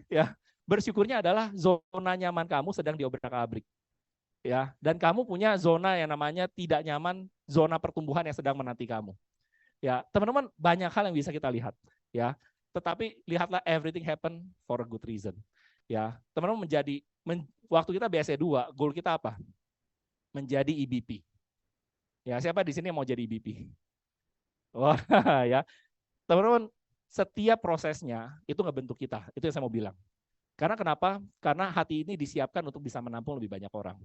Ya, bersyukurnya adalah zona nyaman kamu sedang diobrak-abrik, ya. Dan kamu punya zona yang namanya tidak nyaman, zona pertumbuhan yang sedang menanti kamu. Ya, teman-teman, banyak hal yang bisa kita lihat, ya. Tetapi lihatlah everything happen for a good reason. Ya, teman-teman waktu kita BSE2, goal kita apa? Menjadi EBP. Ya, siapa di sini yang mau jadi EBP? Wah, ya. Teman-teman, setiap prosesnya itu ngebentuk kita. Itu yang saya mau bilang. Karena kenapa? Karena hati ini disiapkan untuk bisa menampung lebih banyak orang.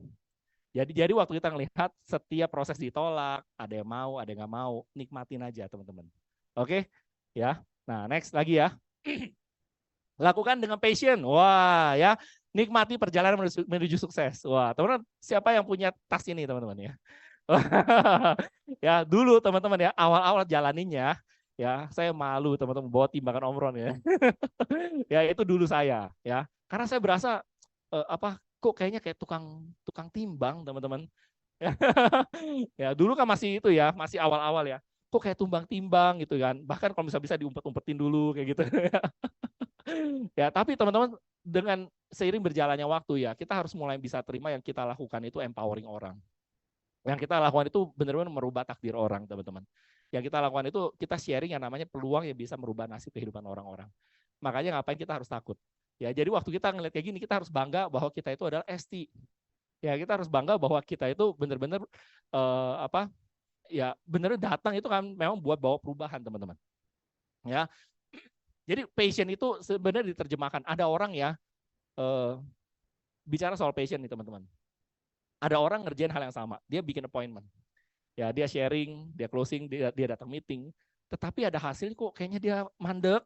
Jadi waktu kita ngelihat setiap proses ditolak, ada yang mau, ada yang nggak mau, nikmatin aja teman-teman. Oke, ya. Nah, next lagi ya. Lakukan dengan passion. Wah, ya. Nikmati perjalanan menuju sukses. Wah, teman-teman, siapa yang punya tas ini, teman-teman ya? Ya, dulu teman-teman ya, awal-awal jalaninnya, ya, saya malu teman-teman bawa timbangan Omron ya. Ya, itu dulu saya, ya. Karena saya berasa kok kayaknya kayak tukang timbang, teman-teman. Ya, dulu kan masih itu ya, masih awal-awal ya. Kok kayak tumbang timbang gitu kan. Bahkan kalau bisa diumpet-umpetin dulu kayak gitu. Ya, tapi teman-teman, dengan seiring berjalannya waktu ya, kita harus mulai bisa terima yang kita lakukan itu empowering orang. Yang kita lakukan itu benar-benar merubah takdir orang, teman-teman. Yang kita lakukan itu kita sharing yang namanya peluang yang bisa merubah nasib kehidupan orang-orang. Makanya ngapain kita harus takut? Ya, jadi waktu kita ngeliat kayak gini, kita harus bangga bahwa kita itu adalah ST. Ya, kita harus bangga bahwa kita itu benar-benar ya benar datang itu kan memang buat bawa perubahan, teman-teman. Ya, jadi passion itu sebenarnya diterjemahkan. Ada orang ya bicara soal passion nih, teman-teman. Ada orang ngerjain hal yang sama, dia bikin appointment. Ya, dia sharing, dia closing, dia datang meeting, tetapi ada hasil kok kayaknya dia mandek.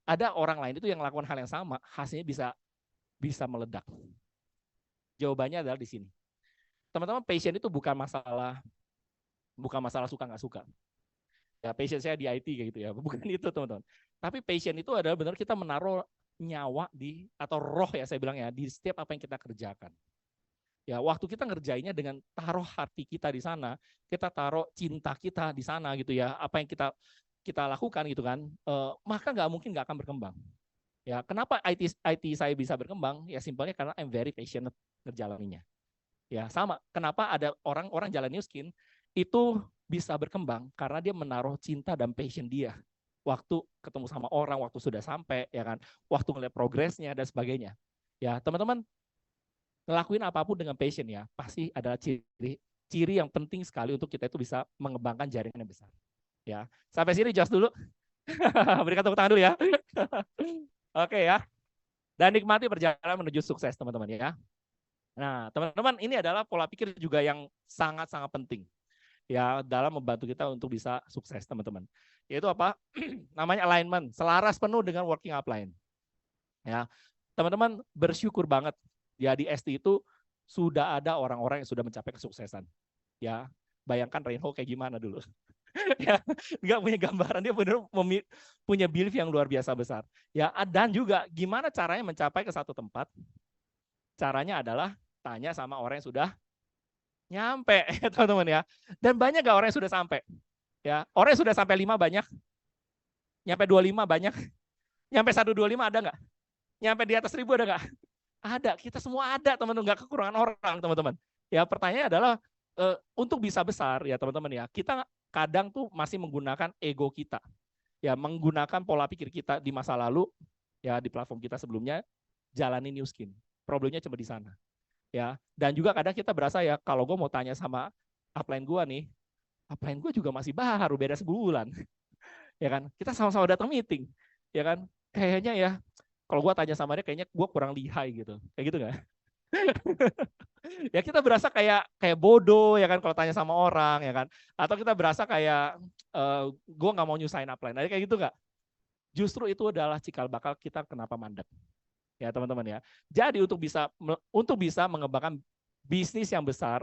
Ada orang lain itu yang melakukan hal yang sama, hasilnya bisa meledak. Jawabannya adalah di sini. Teman-teman, passion itu bukan masalah suka nggak suka. Ya, passion saya di IT kayak gitu ya, bukan itu teman-teman. Tapi passion itu adalah benar kita menaruh nyawa atau roh ya saya bilang ya, di setiap apa yang kita kerjakan. Ya, waktu kita ngerjainnya dengan taruh hati kita di sana, kita taruh cinta kita di sana gitu ya, apa yang kita lakukan gitu kan, maka nggak mungkin nggak akan berkembang. Ya, kenapa IT saya bisa berkembang? Ya simpelnya karena I'm very passionate ngerjalaninya. Ya, sama. Kenapa ada orang-orang jalan New Skin itu bisa berkembang karena dia menaruh cinta dan passion dia. Waktu ketemu sama orang, waktu sudah sampai, ya kan, waktu ngeliat progresnya dan sebagainya. Ya, teman-teman, ngelakuin apapun dengan passion ya, pasti adalah ciri yang penting sekali untuk kita itu bisa mengembangkan jaringan yang besar. Ya, sampai sini Jos dulu. Berikan tepuk tangan dulu ya. Oke ya. Dan nikmati perjalanan menuju sukses, teman-teman ya. Nah, teman-teman, ini adalah pola pikir juga yang sangat-sangat penting ya dalam membantu kita untuk bisa sukses, teman-teman. Yaitu apa? Namanya alignment, selaras penuh dengan working upline. Ya. Teman-teman, bersyukur banget ya di ST itu sudah ada orang-orang yang sudah mencapai kesuksesan. Ya, bayangkan Reinhold kayak gimana dulu. Ya, nggak punya gambaran, dia benar punya belief yang luar biasa besar. Ya, dan juga gimana caranya mencapai ke satu tempat? Caranya adalah tanya sama orang yang sudah nyampe, teman-teman ya. Dan banyak nggak orang yang sudah sampai? Ya, orang yang sudah sampai 5 banyak. Nyampe 25 banyak. Nyampe 125 ada nggak? Nyampe di atas 1000 ada nggak? Ada, kita semua ada, teman-teman, nggak kekurangan orang, teman-teman. Ya, pertanyaannya adalah untuk bisa besar ya, teman-teman ya. Kita kadang tuh masih menggunakan ego kita. Ya, menggunakan pola pikir kita di masa lalu ya, di platform kita sebelumnya jalani New Skin. Problemnya cuma di sana. Ya, dan juga kadang kita berasa ya, kalau gue mau tanya sama upline gue nih, upline gue juga masih baru, beda sebulan. Ya kan, kita sama-sama datang meeting. Ya kan, kayaknya ya, kalau gue tanya sama dia, kayaknya gue kurang lihai gitu. Kayak gitu nggak? Ya kita berasa kayak bodoh ya kan kalau tanya sama orang ya kan, atau kita berasa kayak gue nggak mau nyusahin upline, kayak gitu nggak? Justru itu adalah cikal bakal kita kenapa mandek ya, teman-teman ya. Jadi untuk bisa mengembangkan bisnis yang besar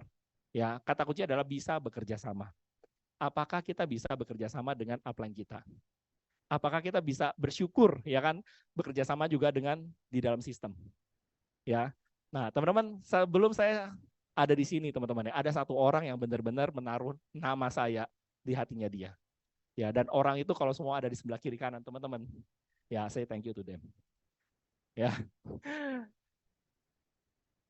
ya, kata kunci adalah bisa bekerja sama. Apakah kita bisa bekerja sama dengan upline kita? Apakah kita bisa bersyukur ya kan, bekerja sama juga dengan di dalam sistem ya. Nah, teman-teman, sebelum saya ada di sini teman-teman ya. Ada satu orang yang benar-benar menaruh nama saya di hatinya dia. Ya, dan orang itu kalau semua ada di sebelah kiri kanan teman-teman. Ya, say thank you to them. Ya.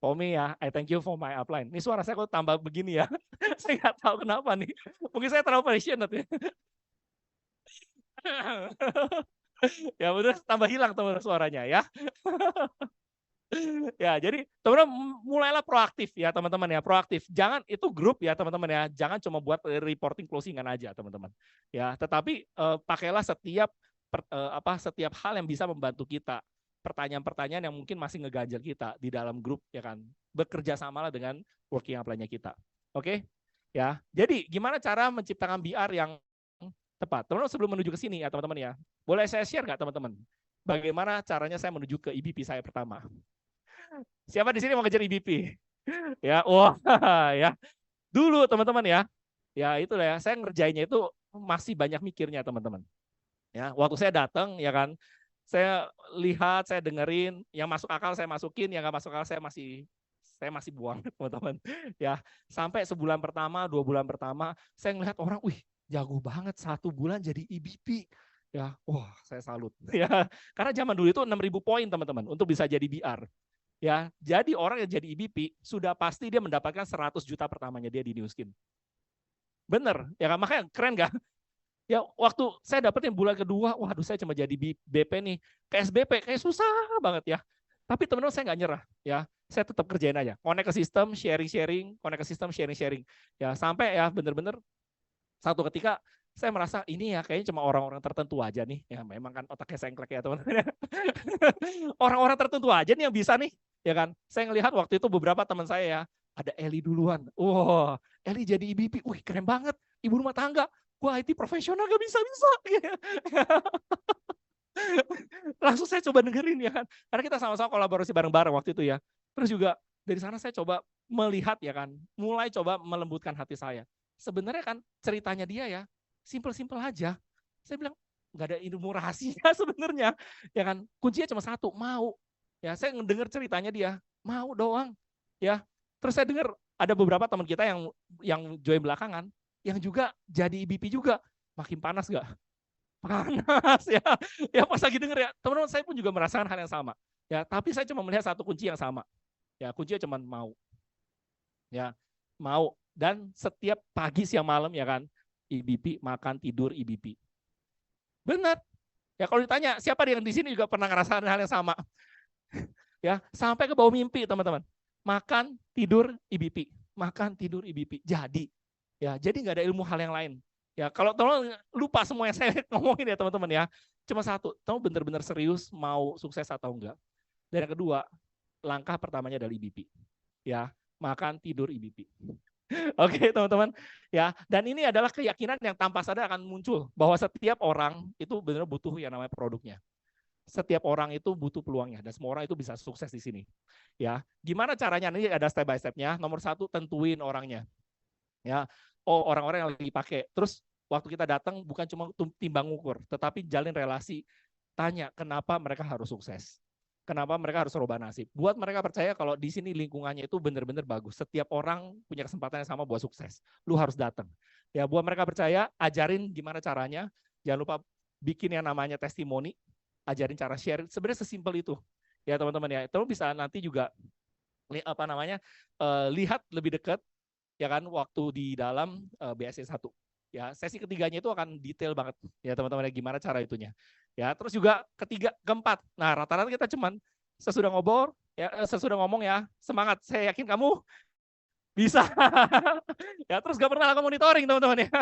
Pomi ya, I thank you for my upline. Ini suara saya kok tambah begini ya. Saya nggak tahu kenapa nih. Mungkin saya terlalu passionate ya. Ya udah tambah hilang teman suaranya ya. Ya, jadi teman-teman mulailah proaktif ya teman-teman ya, proaktif. Jangan itu grup ya teman-teman ya, jangan cuma buat reporting closingan aja teman-teman. Ya, tetapi pakailah setiap hal yang bisa membantu kita. Pertanyaan-pertanyaan yang mungkin masih ngeganjal kita di dalam grup ya kan. Bekerja samalah dengan working apply-nya kita. Oke? Ya. Jadi gimana cara menciptakan BR yang tepat? Teman-teman sebelum menuju ke sini ya teman-teman ya. Boleh saya share nggak teman-teman? Bagaimana caranya saya menuju ke IBP saya pertama? Siapa di sini mau kejar IBP? Ya, wah, ya. Dulu teman-teman ya. Ya itulah ya, saya ngerjainnya itu masih banyak mikirnya teman-teman. Ya, waktu saya datang ya kan, saya lihat, saya dengerin, yang masuk akal saya masukin, yang nggak masuk akal saya masih buang teman-teman. Ya, sampai sebulan pertama, 2 bulan pertama, saya ngelihat orang, wih, jago banget 1 bulan jadi IBP. Ya, wah, saya salut. Ya, karena zaman dulu itu 6.000 poin teman-teman untuk bisa jadi BR. Ya, jadi orang yang jadi IBP sudah pasti dia mendapatkan 100 juta pertamanya dia di New Skin. Bener, ya kan? Makanya keren gak? Ya waktu saya dapetin bulan kedua, waduh saya cuma jadi BP nih, KSBP kayak susah banget ya. Tapi teman-teman saya nggak nyerah ya, saya tetap kerjain aja, connect ke sistem, sharing-sharing, connect ke sistem, sharing-sharing. Ya sampai ya bener-bener satu ketika saya merasa ini ya kayaknya cuma orang-orang tertentu aja nih, ya memang kan otaknya sengklek ya teman-teman. Orang-orang tertentu aja nih yang bisa nih, ya kan. Saya ngelihat waktu itu beberapa teman saya ya, ada Eli duluan, wah Eli jadi IBP, wih keren banget, ibu rumah tangga. Wah IT profesional gak bisa-bisa. Langsung saya coba dengerin ya kan. Karena kita sama-sama kolaborasi bareng-bareng waktu itu ya. Terus juga dari sana saya coba melihat ya kan. Mulai coba melembutkan hati saya. Sebenarnya kan ceritanya dia ya simple-simple aja. Saya bilang nggak ada ilmu rahasia sebenarnya. Ya kan kuncinya cuma satu, mau. Ya saya ngedenger ceritanya dia, mau doang. Ya. Terus saya dengar ada beberapa teman kita yang join belakangan yang juga jadi IBP juga, makin panas gak? Panas ya. Ya pas lagi denger ya, teman-teman saya pun juga merasakan hal yang sama. Ya, tapi saya cuma melihat satu kunci yang sama. Ya, kuncinya cuma mau. Ya, mau dan setiap pagi siang malam ya kan, IBP makan tidur IBP. Benar. Ya kalau ditanya siapa yang di sini juga pernah ngerasain hal yang sama. Ya, sampai ke bawah mimpi teman-teman. Makan tidur IBP, makan tidur IBP. Jadi ya, jadi nggak ada ilmu hal yang lain. Ya, kalau teman lupa semua yang saya ngomongin ya teman-teman ya. Cuma satu, kamu benar-benar serius mau sukses atau enggak. Dan yang kedua, langkah pertamanya adalah IBP. Ya, makan tidur IBP. Oke teman-teman. Ya, dan ini adalah keyakinan yang tanpa sadar akan muncul bahwa setiap orang itu benar-benar butuh yang namanya produknya. Setiap orang itu butuh peluangnya dan semua orang itu bisa sukses di sini. Ya, gimana caranya? Ini ada step by step-nya. Nomor 1, tentuin orangnya. Ya, oh orang-orang yang lagi pakai. Terus waktu kita datang bukan cuma timbang ukur, tetapi jalin relasi. Tanya kenapa mereka harus sukses. Kenapa mereka harus rubah nasib. Buat mereka percaya kalau di sini lingkungannya itu benar-benar bagus. Setiap orang punya kesempatan yang sama buat sukses. Lu harus datang. Ya, buat mereka percaya, ajarin gimana caranya. Jangan lupa bikin yang namanya testimoni. Ajarin cara share. Sebenarnya sesimpel itu. Ya, teman-teman ya. Terus bisa nanti juga lihat lebih dekat ya kan waktu di dalam BSC 1. Ya, sesi ketiganya itu akan detail banget ya teman-teman gimana cara itunya. Ya, terus juga ketiga, keempat. Nah, rata-rata kita cuman sesudah ngomong ya, semangat. Saya yakin kamu bisa. Ya, terus gak pernah lakukan monitoring teman-teman ya.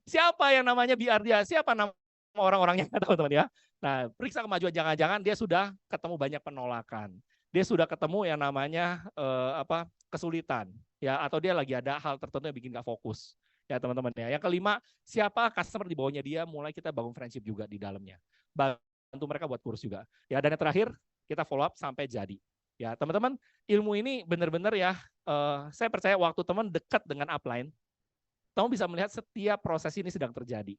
Siapa yang namanya BR dia? Siapa nama orang-orangnya teman-teman ya? Nah, periksa kemajuan, jangan-jangan dia sudah ketemu banyak penolakan. Dia sudah ketemu yang namanya kesulitan. Ya, atau dia lagi ada hal tertentu yang bikin gak fokus. Ya teman-teman ya. Yang kelima, siapa customer di bawahnya dia, mulai kita bangun friendship juga di dalamnya. Bantu mereka buat kursus juga. Ya, dan yang terakhir, kita follow up sampai jadi. Ya teman-teman, ilmu ini benar-benar ya, saya percaya waktu teman dekat dengan upline, kamu bisa melihat setiap proses ini sedang terjadi.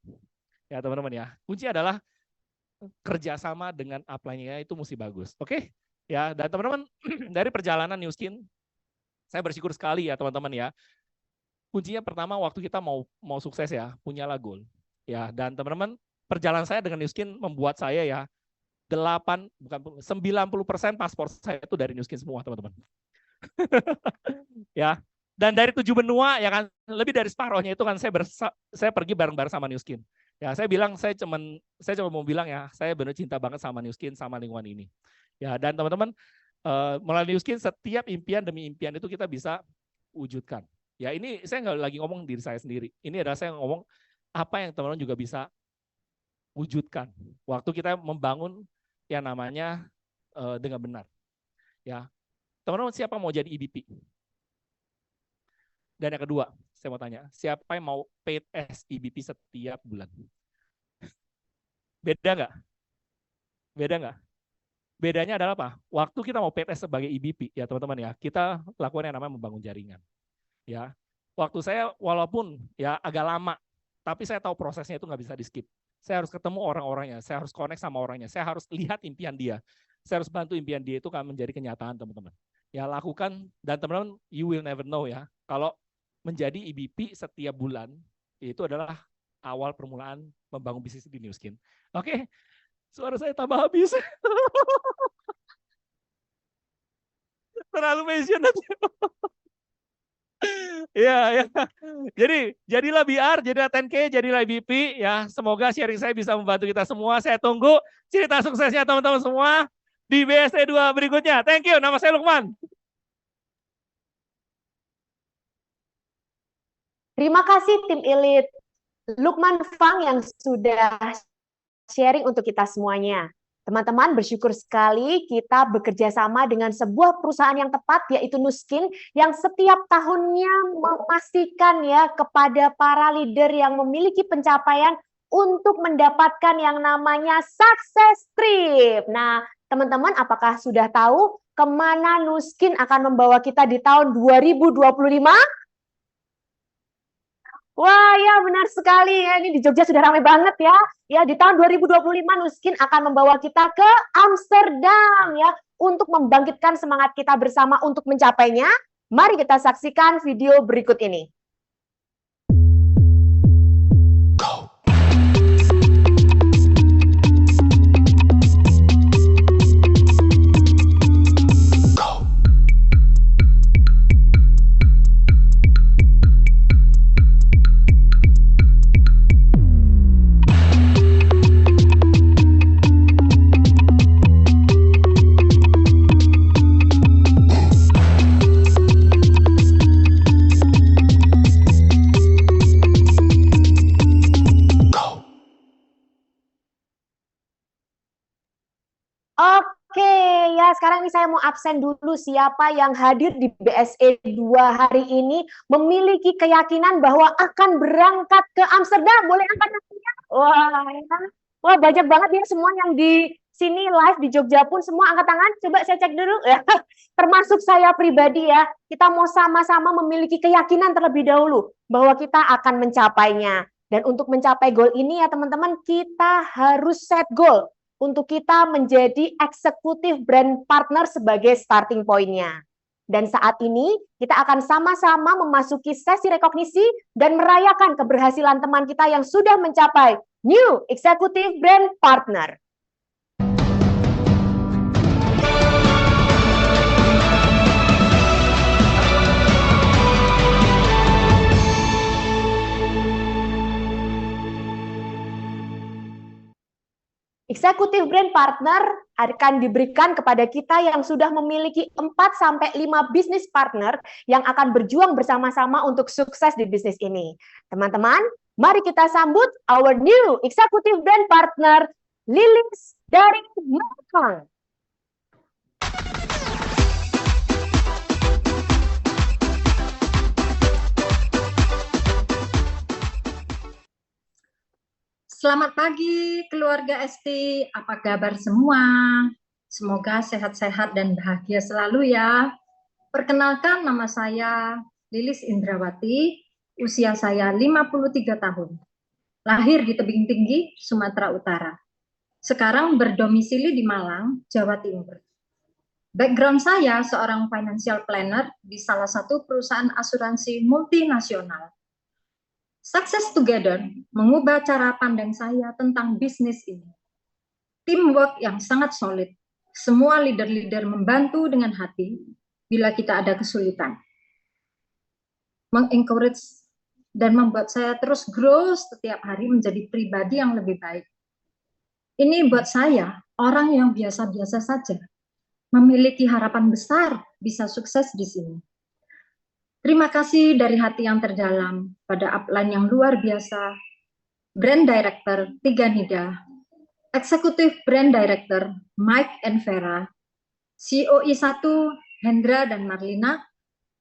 Ya teman-teman ya, kunci adalah kerjasama dengan upline-nya itu mesti bagus. Oke? Ya, dan teman-teman dari perjalanan New Skin, Saya bersyukur sekali ya teman-teman ya. Kuncinya pertama waktu kita mau sukses ya, punyalah goal. Ya, dan teman-teman, perjalanan saya dengan Nuskin membuat saya ya 90% paspor saya itu dari Nuskin semua, teman-teman. Ya. Dan dari 7 benua ya kan, lebih dari separohnya itu kan saya pergi bareng-bareng sama Nuskin. Ya, saya bilang saya cuma mau bilang ya, saya benar cinta banget sama Nuskin, sama lingkungan ini. Ya, dan teman-teman, melalui Nuskin setiap impian demi impian itu kita bisa wujudkan. Ya, ini saya nggak lagi ngomong diri saya sendiri. Ini adalah saya ngomong apa yang teman-teman juga bisa wujudkan waktu kita membangun yang namanya dengan benar. Ya, teman-teman siapa mau jadi EBP? Dan yang kedua, saya mau tanya, siapa yang mau paid as EBP setiap bulan? Beda nggak? Beda nggak? Bedanya adalah apa? Waktu kita mau paid as sebagai EBP, ya teman-teman ya, kita lakukan yang namanya membangun jaringan. Ya, waktu saya walaupun ya agak lama, tapi saya tahu prosesnya itu nggak bisa di skip. Saya harus ketemu orang-orangnya, saya harus connect sama orangnya, saya harus lihat impian dia, saya harus bantu impian dia itu kan menjadi kenyataan, teman-teman. Ya, lakukan, dan teman-teman, you will never know ya, kalau menjadi EBP setiap bulan, itu adalah awal permulaan membangun bisnis di Nuskin. Oke, suara saya tambah habis. Terlalu passionate. Iya, ya. Jadi, jadilah BR, jadilah 10K, jadilah EBP. Ya, semoga sharing saya bisa membantu kita semua. Saya tunggu cerita suksesnya teman-teman semua di BSD 2 berikutnya. Thank you, nama saya Lukman. Terima kasih tim Elite Lukman Fang yang sudah sharing untuk kita semuanya. Teman-teman, bersyukur sekali kita bekerja sama dengan sebuah perusahaan yang tepat, yaitu Nuskin, yang setiap tahunnya memastikan ya kepada para leader yang memiliki pencapaian untuk mendapatkan yang namanya success trip. Nah, teman-teman, apakah sudah tahu kemana Nuskin akan membawa kita di tahun 2025? Wah, ya benar sekali ya. Ini di Jogja sudah ramai banget ya. Ya, di tahun 2025 Nuskin akan membawa kita ke Amsterdam ya untuk membangkitkan semangat kita bersama untuk mencapainya. Mari kita saksikan video berikut ini. Oke, ya sekarang ini saya mau absen dulu siapa yang hadir di BSE 2 hari ini memiliki keyakinan bahwa akan berangkat ke Amsterdam. Boleh angkat tangannya? Wah, ya. Wah, banyak banget ya semua yang di sini live di Jogja pun semua angkat tangan. Coba saya cek dulu ya. Termasuk saya pribadi ya. Kita mau sama-sama memiliki keyakinan terlebih dahulu bahwa kita akan mencapainya. Dan untuk mencapai goal ini ya teman-teman, kita harus set goal untuk kita menjadi eksekutif brand partner sebagai starting point-nya. Dan saat ini kita akan sama-sama memasuki sesi rekognisi dan merayakan keberhasilan teman kita yang sudah mencapai New Executive Brand Partner. Eksekutif brand partner akan diberikan kepada kita yang sudah memiliki 4-5 bisnis partner yang akan berjuang bersama-sama untuk sukses di bisnis ini. Teman-teman, mari kita sambut our new executive brand partner, Lilis dari Malang. Selamat pagi keluarga ST, apa kabar semua? Semoga sehat-sehat dan bahagia selalu ya. Perkenalkan, nama saya Lilis Indrawati, usia saya 53 tahun. Lahir di Tebing Tinggi, Sumatera Utara. Sekarang berdomisili di Malang, Jawa Timur. Background saya seorang financial planner di salah satu perusahaan asuransi multinasional. Success Together mengubah cara pandang saya tentang bisnis ini. Teamwork yang sangat solid. Semua leader-leader membantu dengan hati bila kita ada kesulitan. Mengencourage dan membuat saya terus grow setiap hari menjadi pribadi yang lebih baik. Ini buat saya, orang yang biasa-biasa saja, memiliki harapan besar bisa sukses di sini. Terima kasih dari hati yang terdalam pada upline yang luar biasa, Brand Director Tiga Nida, Eksekutif Brand Director Mike and Vera, COI 1 Hendra dan Marlina,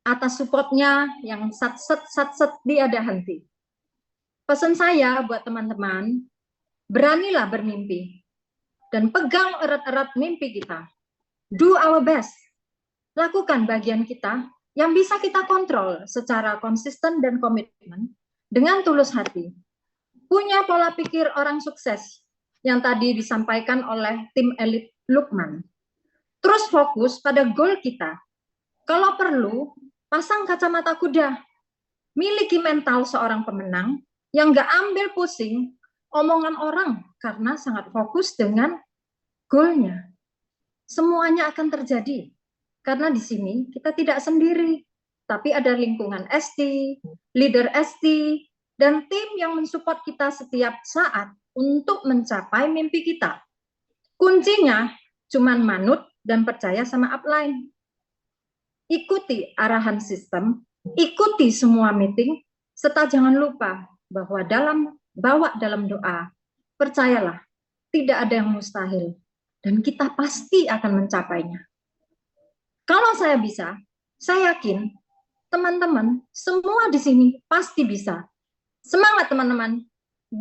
atas supportnya yang sat-set tiada henti. Pesan saya buat teman-teman, beranilah bermimpi dan pegang erat-erat mimpi kita. Do our best. Lakukan bagian kita yang bisa kita kontrol secara konsisten dan komitmen dengan tulus hati. Punya pola pikir orang sukses yang tadi disampaikan oleh tim elit Lukman. Terus fokus pada goal kita. Kalau perlu, pasang kacamata kuda. Miliki mental seorang pemenang yang gak ambil pusing omongan orang karena sangat fokus dengan goalnya. Semuanya akan terjadi karena di sini kita tidak sendiri, tapi ada lingkungan ST, leader ST, dan tim yang mensupport kita setiap saat untuk mencapai mimpi kita. Kuncinya cuman manut dan percaya sama upline. Ikuti arahan sistem, ikuti semua meeting, serta jangan lupa bahwa dalam doa, percayalah, tidak ada yang mustahil, dan kita pasti akan mencapainya. Kalau saya bisa, saya yakin teman-teman semua di sini pasti bisa. Semangat teman-teman.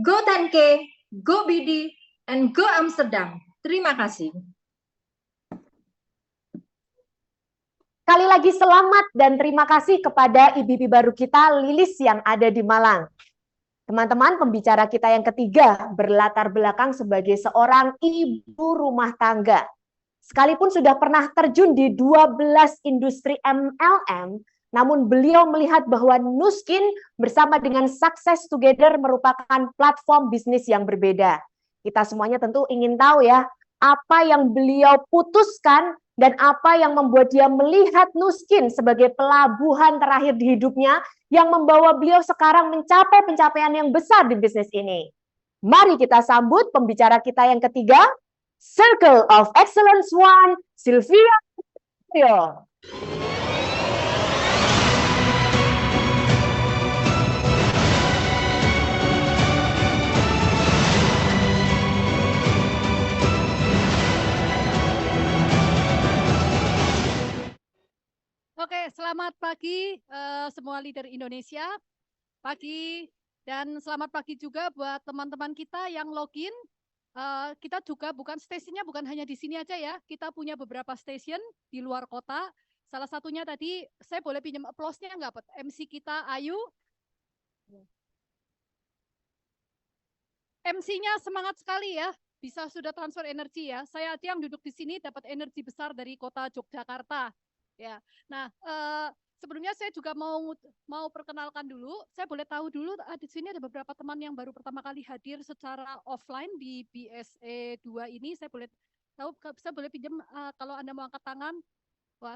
Go 10K, go BD, and go Amsterdam. Terima kasih. Sekali lagi selamat dan terima kasih kepada IBB baru kita, Lilis yang ada di Malang. Teman-teman, pembicara kita yang ketiga berlatar belakang sebagai seorang ibu rumah tangga. Sekalipun sudah pernah terjun di 12 industri MLM, namun beliau melihat bahwa Nuskin bersama dengan Success Together merupakan platform bisnis yang berbeda. Kita semuanya tentu ingin tahu ya, apa yang beliau putuskan dan apa yang membuat dia melihat Nuskin sebagai pelabuhan terakhir di hidupnya yang membawa beliau sekarang mencapai pencapaian yang besar di bisnis ini. Mari kita sambut pembicara kita yang ketiga, Circle of Excellence One, Sylvia. Oke, selamat pagi semua leader Indonesia. Pagi dan selamat pagi juga buat teman-teman kita yang login. Kita juga stasiunnya bukan hanya di sini aja ya. Kita punya beberapa stasiun di luar kota. Salah satunya tadi, saya boleh pinjam applause-nya nggak? MC kita Ayu. MC-nya semangat sekali ya. Bisa sudah transfer energi ya. Saya aja yang duduk di sini dapat energi besar dari kota Yogyakarta. Ya, nah sebelumnya saya juga mau perkenalkan dulu. Saya boleh tahu dulu di sini ada beberapa teman yang baru pertama kali hadir secara offline di BSE 2 ini. Saya boleh tahu, saya boleh pinjam kalau Anda mau angkat tangan. Wah.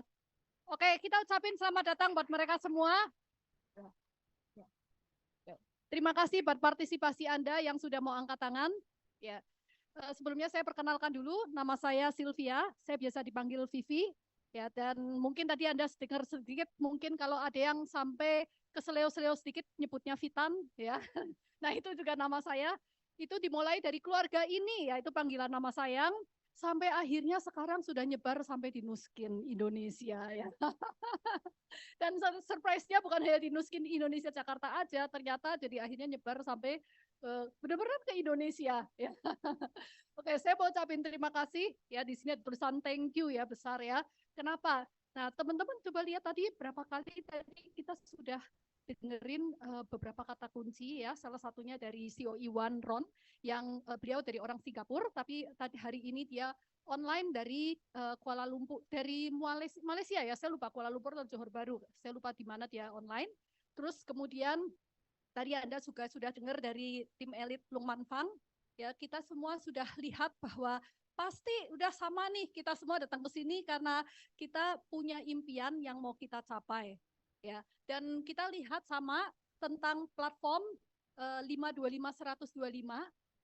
Oke, kita ucapin selamat datang buat mereka semua. Terima kasih buat partisipasi Anda yang sudah mau angkat tangan. Ya. Sebelumnya saya perkenalkan dulu, nama saya Sylvia. Saya biasa dipanggil Vivi. Ya, dan mungkin tadi Anda dengar sedikit, mungkin kalau ada yang sampai keseleo-seleo sedikit nyebutnya Vitan, ya. Nah, itu juga nama saya. Itu dimulai dari keluarga ini, yaitu panggilan nama sayang, sampai akhirnya sekarang sudah nyebar sampai di Nuskin Indonesia, ya. Dan surprise-nya bukan hanya di Nuskin Indonesia Jakarta aja, ternyata jadi akhirnya nyebar sampai benar-benar ke Indonesia, ya. Oke, saya mau ucapin terima kasih, ya. Di sini ada tulisan thank you ya, besar ya. Kenapa? Nah, teman-teman coba lihat tadi berapa kali tadi kita sudah dengerin beberapa kata kunci ya, salah satunya dari CEO Iwan Ron yang beliau dari orang Singapura, tapi tadi hari ini dia online dari Kuala Lumpur, dari Malaysia ya, saya lupa Kuala Lumpur atau Johor Bahru, saya lupa di mana dia online. Terus kemudian tadi Anda juga sudah dengar dari tim elit Lukman Fund, ya kita semua sudah lihat bahwa pasti udah sama nih, kita semua datang ke sini karena kita punya impian yang mau kita capai. Ya, dan kita lihat sama tentang platform 525-125,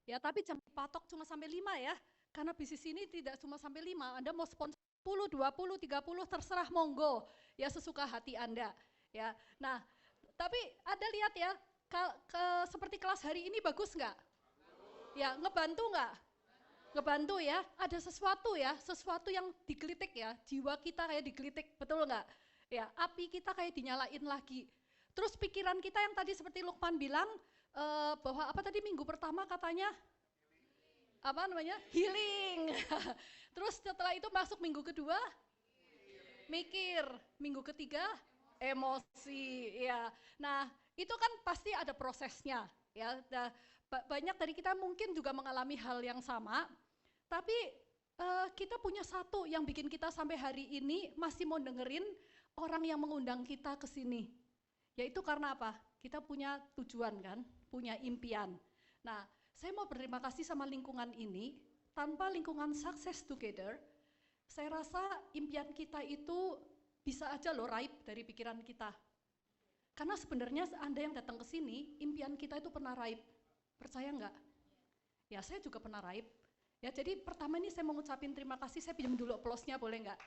ya, tapi jangan patok cuma sampai 5 ya, karena bisnis ini tidak cuma sampai 5, Anda mau sponsor 10, 20, 30, terserah monggo, ya sesuka hati Anda. Ya, nah, tapi Anda lihat ya, seperti kelas hari ini bagus nggak? Ya, ngebantu nggak? Ngebantu ya, ada sesuatu ya, sesuatu yang digelitik ya, jiwa kita kayak digelitik, betul nggak? Ya, api kita kayak dinyalain lagi. Terus pikiran kita yang tadi seperti Lukman bilang, bahwa apa tadi minggu pertama katanya, apa namanya, healing. Terus setelah itu masuk minggu kedua, mikir, minggu ketiga, emosi, ya. Nah, itu kan pasti ada prosesnya, ya. Nah, banyak dari kita mungkin juga mengalami hal yang sama, tapi kita punya satu yang bikin kita sampai hari ini masih mau dengerin orang yang mengundang kita ke sini. Yaitu karena apa? Kita punya tujuan kan, punya impian. Nah, saya mau berterima kasih sama lingkungan ini. Tanpa lingkungan Success Together, saya rasa impian kita itu bisa aja loh raib dari pikiran kita. Karena sebenarnya Anda yang datang ke sini, impian kita itu pernah raib. Percaya enggak? Ya, saya juga pernah raib. Ya, jadi pertama ini saya mau ngucapin terima kasih, saya pinjam dulu aplausnya, boleh enggak?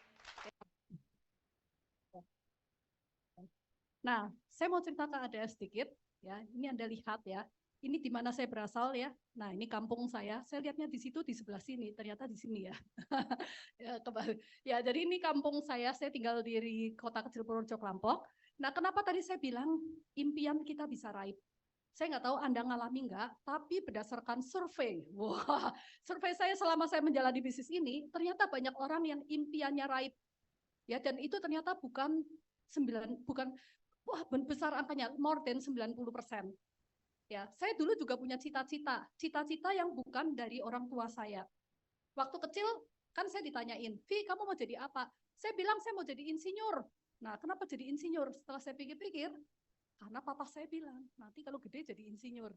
Nah, saya mau cerita ke Anda sedikit, ya. Ini Anda lihat ya. Ini di mana saya berasal ya. Nah, ini kampung saya. Saya lihatnya di situ di sebelah sini, ternyata di sini ya. Ya, jadi ini kampung saya tinggal di kota kecil Purworejo Klampok. Nah, kenapa tadi saya bilang impian kita bisa raib? Saya nggak tahu Anda ngalami nggak, tapi berdasarkan survei, wah, survei saya selama saya menjalani bisnis ini, ternyata banyak orang yang impiannya raib, ya, dan itu ternyata bukan besar angkanya, more than 90%. Ya, saya dulu juga punya cita-cita yang bukan dari orang tua saya. Waktu kecil kan saya ditanyain, Vi, kamu mau jadi apa? Saya bilang saya mau jadi insinyur. Nah, kenapa jadi insinyur? Setelah saya pikir-pikir, karena papa saya bilang, nanti kalau gede jadi insinyur.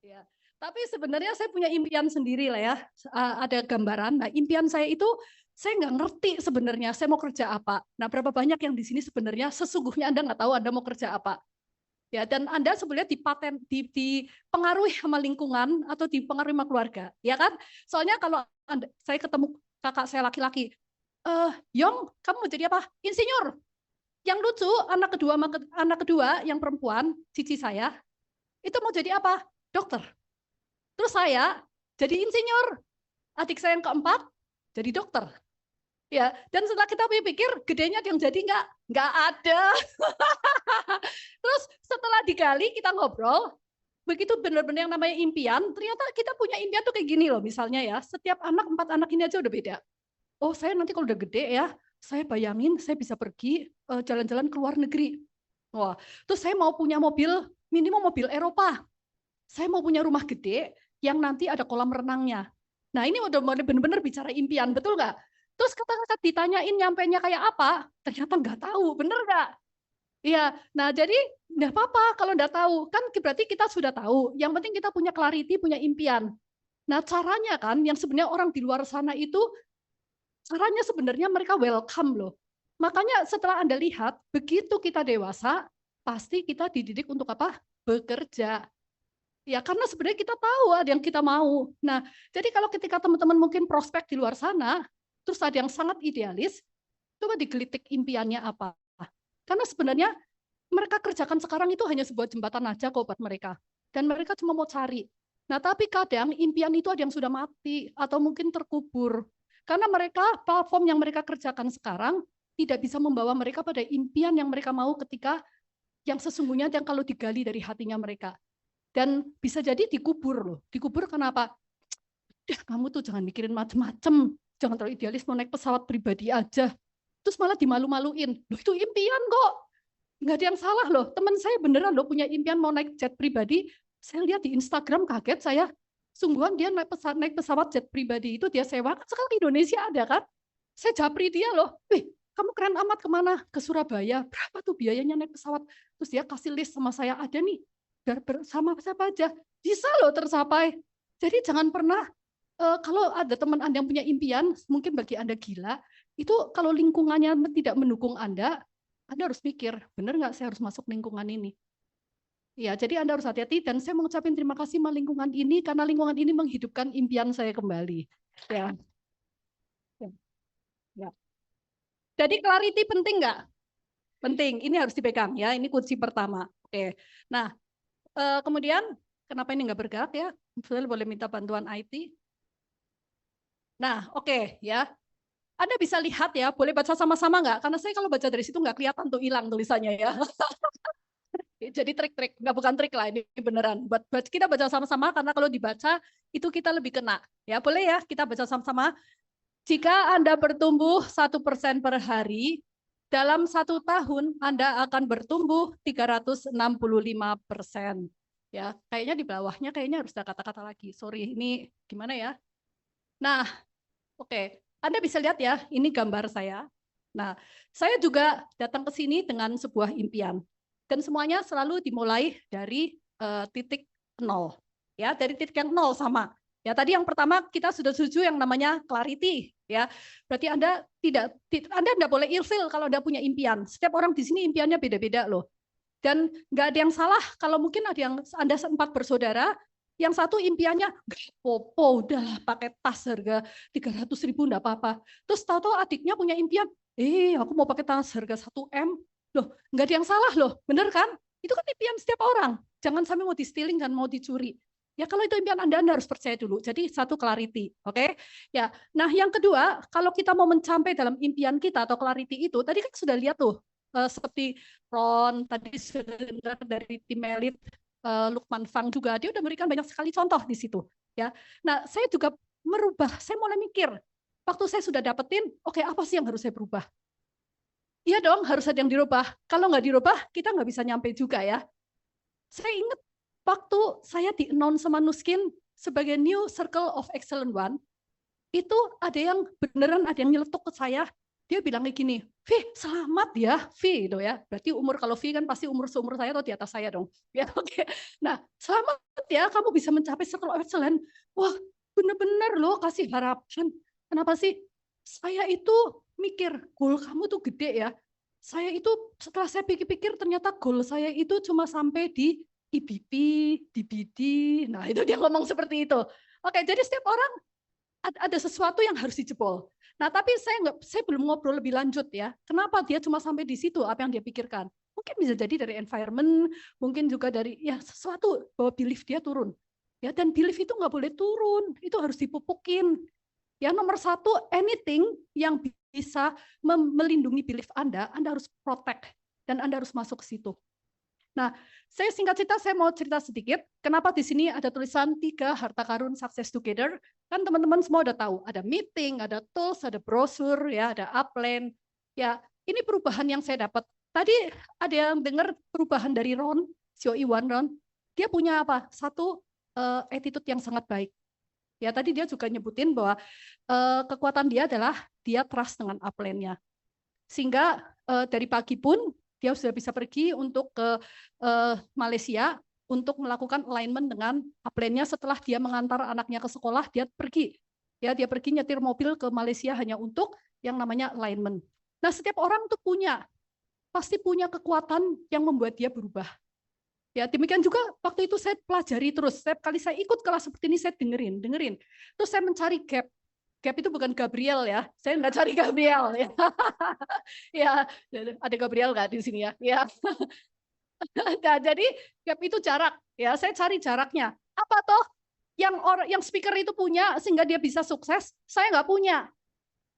Ya, tapi sebenarnya saya punya impian sendiri lah ya. Ada gambaran. Nah, impian saya itu saya nggak ngerti sebenarnya saya mau kerja apa. Nah, berapa banyak yang di sini sebenarnya sesungguhnya Anda nggak tahu Anda mau kerja apa. Ya, dan Anda sebenarnya dipengaruhi sama lingkungan atau dipengaruhi sama keluarga, ya kan? Soalnya kalau saya ketemu kakak saya laki-laki, Yong, kamu mau jadi apa? Insinyur. Yang lucu, anak kedua yang perempuan, cici saya, itu mau jadi apa? Dokter. Terus saya jadi insinyur. Adik saya yang keempat jadi dokter. Ya, dan setelah kita pikir, gedenya yang jadi nggak ada. Terus setelah digali, kita ngobrol, begitu benar-benar yang namanya impian, ternyata kita punya impian tuh kayak gini loh, misalnya ya, setiap 4 anak ini aja udah beda. Oh, saya nanti kalau udah gede ya, saya bayangin saya bisa pergi jalan-jalan ke luar negeri. Wah, terus saya mau punya mobil, minimum mobil Eropa. Saya mau punya rumah gede yang nanti ada kolam renangnya. Nah, ini udah benar-benar bicara impian, betul nggak? Terus kata-kata ditanyain nyampainya kayak apa, ternyata nggak tahu, bener nggak? Iya, nah jadi nggak apa-apa kalau nggak tahu, kan berarti kita sudah tahu. Yang penting kita punya clarity, punya impian. Nah, caranya kan, yang sebenarnya orang di luar sana itu caranya sebenarnya mereka welcome loh. Makanya setelah Anda lihat, begitu kita dewasa, pasti kita dididik untuk apa? Bekerja. Ya karena sebenarnya kita tahu ada yang kita mau. Nah, jadi kalau ketika teman-teman mungkin prospek di luar sana, terus ada yang sangat idealis, coba digelitik impiannya apa. Karena sebenarnya mereka kerjakan sekarang itu hanya sebuah jembatan aja kok buat mereka. Dan mereka cuma mau cari. Nah, tapi kadang impian itu ada yang sudah mati atau mungkin terkubur. Karena mereka, platform yang mereka kerjakan sekarang tidak bisa membawa mereka pada impian yang mereka mau ketika yang sesungguhnya yang kalau digali dari hatinya mereka. Dan bisa jadi dikubur loh. Dikubur kenapa? Kamu tuh jangan mikirin macem-macem. Jangan terlalu idealis, mau naik pesawat pribadi aja. Terus malah dimalu-maluin. Loh itu impian kok. nggak ada yang salah loh. Teman saya beneran loh punya impian mau naik jet pribadi. Saya lihat di Instagram kaget saya. Sungguhan dia naik pesawat jet pribadi itu dia sewa. Kan sekarang di Indonesia ada kan. Saya japri dia loh. Wih, kamu keren amat, kemana? Ke Surabaya. Berapa tuh biayanya naik pesawat? Terus dia kasih list sama saya, ada nih. Bersama siapa aja. Bisa loh tercapai. Jadi jangan pernah, kalau ada teman Anda yang punya impian, mungkin bagi Anda gila, itu kalau lingkungannya tidak mendukung Anda harus mikir, benar nggak saya harus masuk lingkungan ini? Ya, jadi Anda harus hati-hati, dan saya mengucapkan terima kasih sama lingkungan ini, karena lingkungan ini menghidupkan impian saya kembali. Ya. Ya. Jadi clarity penting nggak? Penting, ini harus dipegang ya, ini kunci pertama. Oke. Nah, kemudian kenapa ini nggak bergerak ya? Saya boleh minta bantuan IT. Nah, oke ya. Anda bisa lihat ya, boleh baca sama-sama nggak? Karena saya kalau baca dari situ nggak kelihatan tuh hilang tulisannya ya. Jadi trik-trik, nggak bukan trik lah, ini beneran. Kita baca sama-sama karena kalau dibaca itu kita lebih kena. Ya boleh ya, kita baca sama-sama. Jika Anda bertumbuh 1% per hari, dalam 1 tahun Anda akan bertumbuh 365%. Ya, kayaknya di bawahnya kayaknya harus ada kata-kata lagi. Sorry, ini gimana ya? Nah, oke. Anda bisa lihat ya, ini gambar saya. Nah, saya juga datang ke sini dengan sebuah impian. Dan semuanya selalu dimulai dari titik 0. Ya, dari titik yang 0 sama. Ya, tadi yang pertama kita sudah setuju yang namanya clarity. Ya, berarti Anda tidak boleh ilfil kalau Anda punya impian. Setiap orang di sini impiannya beda-beda loh. Dan nggak ada yang salah kalau mungkin ada yang Anda 4 bersaudara, yang satu impiannya popo udah pakai tas harga 300.000 enggak apa-apa. Terus tahu-tahu adiknya punya impian, aku mau pakai tas harga 1 M. Loh, nggak ada yang salah loh, bener kan? Itu kan impian setiap orang. Jangan sampai mau di-stealing dan mau dicuri. Ya kalau itu impian Anda harus percaya dulu. Jadi satu clarity, oke? Ya. Nah, yang kedua, kalau kita mau mencapai dalam impian kita atau clarity itu, tadi kan sudah lihat tuh seperti Ron tadi sudah dengar dari tim elit, Lukman Fang juga, dia udah memberikan banyak sekali contoh di situ. Ya, nah saya juga merubah, saya mulai mikir, waktu saya sudah dapetin, oke, apa sih yang harus saya berubah? Iya dong, harus ada yang dirubah. Kalau nggak dirubah, kita nggak bisa nyampe juga ya. Saya ingat waktu saya di-announce sama Nuskin sebagai New Circle of Excellence One, itu ada yang beneran ada yang nyeletuk ke saya. Dia bilang kayak gini, Vi, selamat ya, Vi, gitu ya. Berarti umur kalau Vi kan pasti umur seumur saya atau di atas saya dong. Ya, oke. Nah, selamat ya, kamu bisa mencapai Circle of Excellence. Wah, bener-bener loh kasih harapan. Kenapa sih? Saya itu mikir, goal kamu tuh gede ya. Saya itu setelah saya pikir-pikir ternyata goal saya itu cuma sampai di IBP, DBD. Nah, itu dia ngomong seperti itu. Oke, jadi setiap orang ada sesuatu yang harus dijebol. Nah, tapi saya belum ngobrol lebih lanjut ya. Kenapa dia cuma sampai di situ apa yang dia pikirkan? Mungkin bisa jadi dari environment, mungkin juga dari ya sesuatu bahwa belief dia turun. Ya, dan belief itu nggak boleh turun, itu harus dipupukin. Ya, nomor 1, anything yang bisa melindungi belief Anda harus protect dan Anda harus masuk ke situ. Nah, saya singkat cerita, saya mau cerita sedikit. Kenapa di sini ada tulisan 3 harta karun success together? Kan teman-teman semua udah tahu, ada meeting, ada tools, ada brosur, ya, ada upline. Ya, ini perubahan yang saya dapat. Tadi ada yang dengar perubahan dari Ron, CEO Iwan Ron. Dia punya apa? Satu attitude yang sangat baik. Ya, tadi dia juga nyebutin bahwa kekuatan dia adalah dia trust dengan upline-nya. Sehingga dari pagi pun dia sudah bisa pergi untuk ke Malaysia untuk melakukan alignment dengan upline-nya. Setelah dia mengantar anaknya ke sekolah, dia pergi. Ya, dia pergi nyetir mobil ke Malaysia hanya untuk yang namanya alignment. Nah, setiap orang tuh pasti punya kekuatan yang membuat dia berubah. Ya, demikian juga waktu itu saya pelajari terus. Setiap kali saya ikut kelas seperti ini, saya dengerin. Terus saya mencari gap. Gap itu bukan Gabriel ya, saya nggak cari Gabriel ya. Ya, ada Gabriel nggak di sini ya? Ya. Nah, jadi gap itu jarak ya, saya cari jaraknya. Apa toh yang speaker itu punya sehingga dia bisa sukses, saya nggak punya.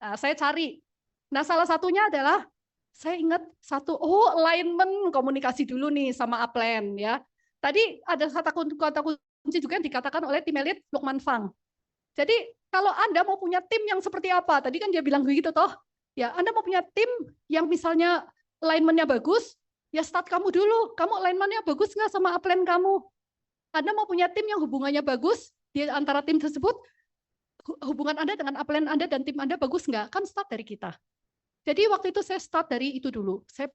Nah, saya cari. Nah, salah satunya adalah saya ingat alignment, komunikasi dulu nih sama upline ya. Tadi ada kata kunci juga yang dikatakan oleh tim elit Lukman Fang. Jadi kalau Anda mau punya tim yang seperti apa? Tadi kan dia bilang begitu toh. Ya, Anda mau punya tim yang misalnya alignment-nya bagus, Ya start kamu dulu. Kamu alignment-nya bagus nggak sama upline kamu? Anda mau punya tim yang hubungannya bagus di antara tim tersebut, hubungan Anda dengan upline Anda dan tim Anda bagus nggak? Kan start dari kita. Jadi waktu itu saya start dari itu dulu. Saya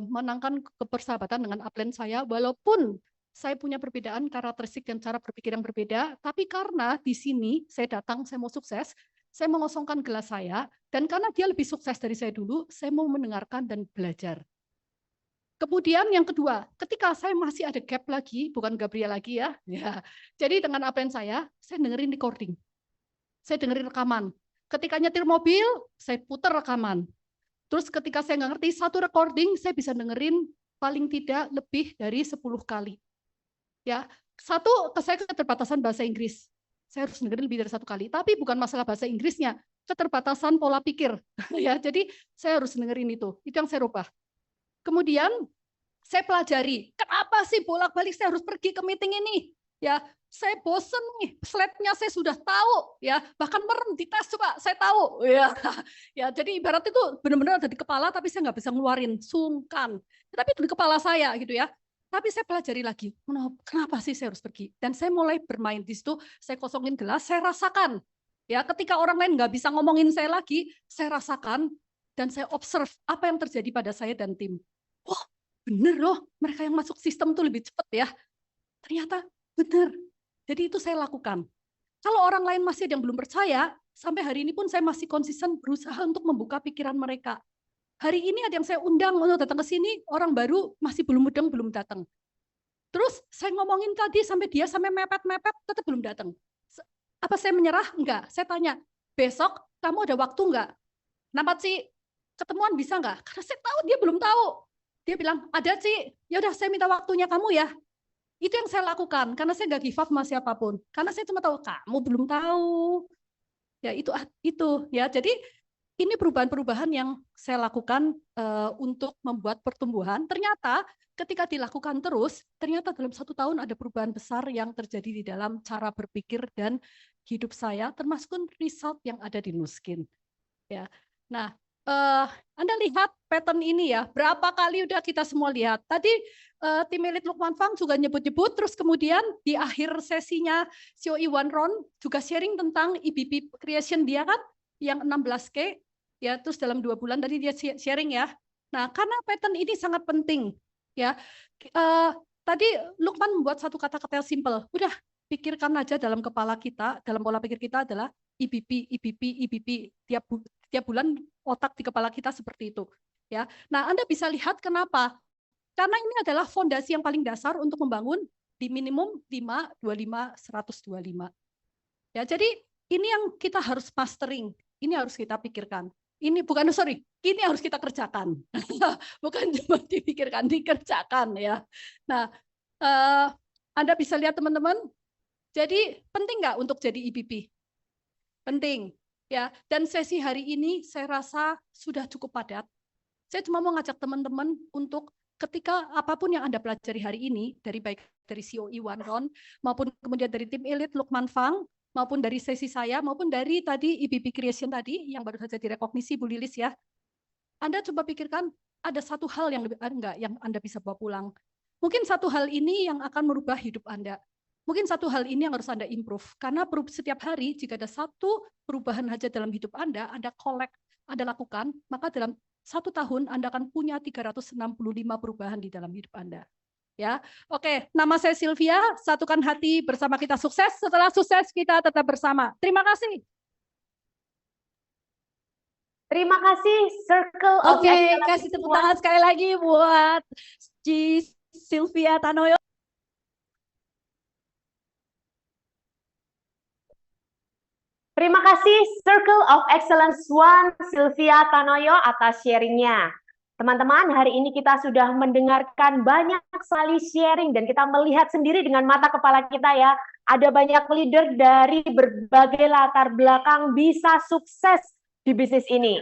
menangkan kepersahabatan dengan upline saya, walaupun saya punya perbedaan karakteristik dan cara berpikir yang berbeda, tapi karena di sini saya datang, saya mau sukses, saya mengosongkan gelas saya, dan karena dia lebih sukses dari saya dulu, saya mau mendengarkan dan belajar. Kemudian yang kedua, ketika saya masih ada gap lagi, bukan Gabriel lagi ya, jadi dengan upline saya dengerin recording. Saya dengerin rekaman. Ketika nyetir mobil, saya putar rekaman. Terus ketika saya nggak ngerti, satu recording saya bisa dengerin paling tidak lebih dari 10 kali. Ya, satu, saya keterbatasan bahasa Inggris. Saya harus dengerin lebih dari 1 kali. Tapi bukan masalah bahasa Inggrisnya, keterbatasan pola pikir. Ya, jadi saya harus dengerin itu. Itu yang saya rubah. Kemudian saya pelajari, kenapa sih bolak-balik saya harus pergi ke meeting ini? Ya, saya bosen nih, slide-nya saya sudah tahu, ya, bahkan merem di tes coba saya tahu, ya, ya, jadi ibarat itu benar-benar ada di kepala, tapi saya nggak bisa ngeluarin, sungkan, tapi itu di kepala saya, gitu ya. Tapi saya pelajari lagi, kenapa sih saya harus pergi? Dan saya mulai bermain di situ, saya kosongin gelas, saya rasakan, ya, ketika orang lain nggak bisa ngomongin saya lagi, saya rasakan dan saya observe apa yang terjadi pada saya dan tim. Wah, bener loh, mereka yang masuk sistem tuh lebih cepat ya. Ternyata bener. Jadi itu saya lakukan. Kalau orang lain masih ada yang belum percaya, sampai hari ini pun saya masih konsisten berusaha untuk membuka pikiran mereka. Hari ini ada yang saya undang untuk datang ke sini, orang baru masih belum datang. Terus saya ngomongin tadi sampai dia sampai mepet-mepet, tetap belum datang. Apa saya menyerah? Enggak. Saya tanya, besok kamu ada waktu enggak? Nampak sih, ketemuan bisa enggak? Karena saya tahu dia belum tahu. Dia bilang, ada sih, ya udah saya minta waktunya kamu ya. Itu yang saya lakukan, karena saya nggak give up sama siapapun. Karena saya cuma tahu, kamu belum tahu. Ya itu ya. Jadi ini perubahan-perubahan yang saya lakukan untuk membuat pertumbuhan. Ternyata ketika dilakukan terus, ternyata dalam 1 tahun ada perubahan besar yang terjadi di dalam cara berpikir dan hidup saya, termasuk result yang ada di Nuskin. Ya. Nah, Anda lihat pattern ini ya, berapa kali udah kita semua lihat. Tadi tim elit Lukman Fang juga nyebut-nyebut, terus kemudian di akhir sesinya CEO Iwan Ron juga sharing tentang EBP creation dia kan, yang 16K, ya terus dalam 2 bulan tadi dia sharing ya. Nah, karena pattern ini sangat penting, ya. Tadi Lukman membuat satu kata-kata yang simple, udah pikirkan aja dalam kepala kita, dalam pola pikir kita adalah EBP, tiap bulan otak di kepala kita seperti itu. Ya, nah Anda bisa lihat kenapa? Karena ini adalah fondasi yang paling dasar untuk membangun di minimum 5, 25, 125. Ya, jadi ini yang kita harus mastering, ini harus kita pikirkan. Ini ini harus kita kerjakan. Bukan cuma dipikirkan, dikerjakan ya. Nah, Anda bisa lihat teman-teman, jadi penting nggak untuk jadi EBP? Penting. Ya, dan sesi hari ini saya rasa sudah cukup padat. Saya cuma mau ngajak teman-teman untuk ketika apapun yang Anda pelajari hari ini, baik dari CEO Iwan Ron, maupun kemudian dari tim elit Lukman Fang, maupun dari sesi saya, maupun dari tadi EBP Creation tadi, yang baru saja direkognisi Bu Lilis ya, Anda coba pikirkan ada satu hal yang yang Anda bisa bawa pulang. Mungkin satu hal ini yang akan merubah hidup Anda. Mungkin satu hal ini yang harus Anda improve, karena setiap hari jika ada satu perubahan saja dalam hidup Anda collect, Anda lakukan, maka dalam 1 tahun Anda akan punya 365 perubahan di dalam hidup Anda. Ya, oke. Nama saya Sylvia. Satukan hati bersama kita sukses. Setelah sukses kita tetap bersama. Terima kasih. Terima kasih Circle of Excellence. Kasih tepuk tangan sekali lagi buat Sylvia Tanoyo. Terima kasih Circle of Excellence One Sylvia Tanoyo atas sharingnya. Teman-teman, hari ini kita sudah mendengarkan banyak sekali sharing dan kita melihat sendiri dengan mata kepala kita ya. Ada banyak leader dari berbagai latar belakang bisa sukses di bisnis ini.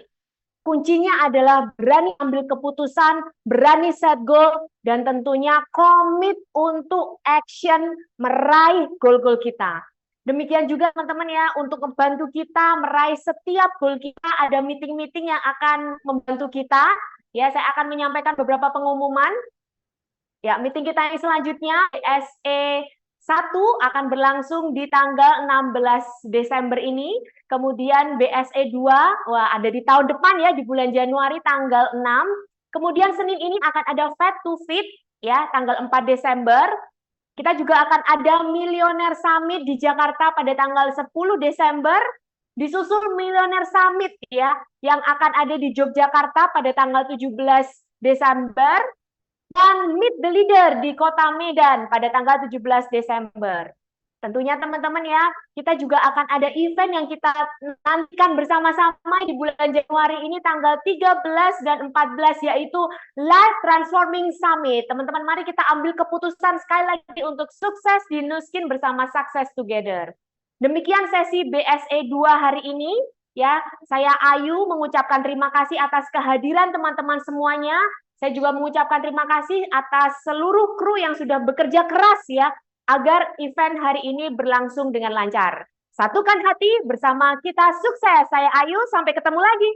Kuncinya adalah berani ambil keputusan, berani set goal, dan tentunya komit untuk action meraih goal-goal kita. Demikian juga teman-teman ya, untuk membantu kita meraih setiap goal kita, ada meeting-meeting yang akan membantu kita. Ya, saya akan menyampaikan beberapa pengumuman. Ya, meeting kita yang selanjutnya BSE 1 akan berlangsung di tanggal 16 Desember ini. Kemudian BSE 2, wah ada di tahun depan ya, di bulan Januari tanggal 6. Kemudian Senin ini akan ada Fed to Fit ya, tanggal 4 Desember. Kita juga akan ada Millionaire Summit di Jakarta pada tanggal 10 Desember. Disusul Millionaire Summit ya, yang akan ada di Yogyakarta pada tanggal 17 Desember. Dan Meet the Leader di Kota Medan pada tanggal 17 Desember. Tentunya teman-teman ya, kita juga akan ada event yang kita nantikan bersama-sama di bulan Januari ini tanggal 13 dan 14, yaitu Life Transforming Summit. Teman-teman, mari kita ambil keputusan sekali lagi untuk sukses di Nuskin bersama Success Together. Demikian sesi BSE 2 hari ini. Ya, saya Ayu mengucapkan terima kasih atas kehadiran teman-teman semuanya. Saya juga mengucapkan terima kasih atas seluruh kru yang sudah bekerja keras ya, agar event hari ini berlangsung dengan lancar. Satukan hati bersama kita sukses. Saya Ayu, sampai ketemu lagi.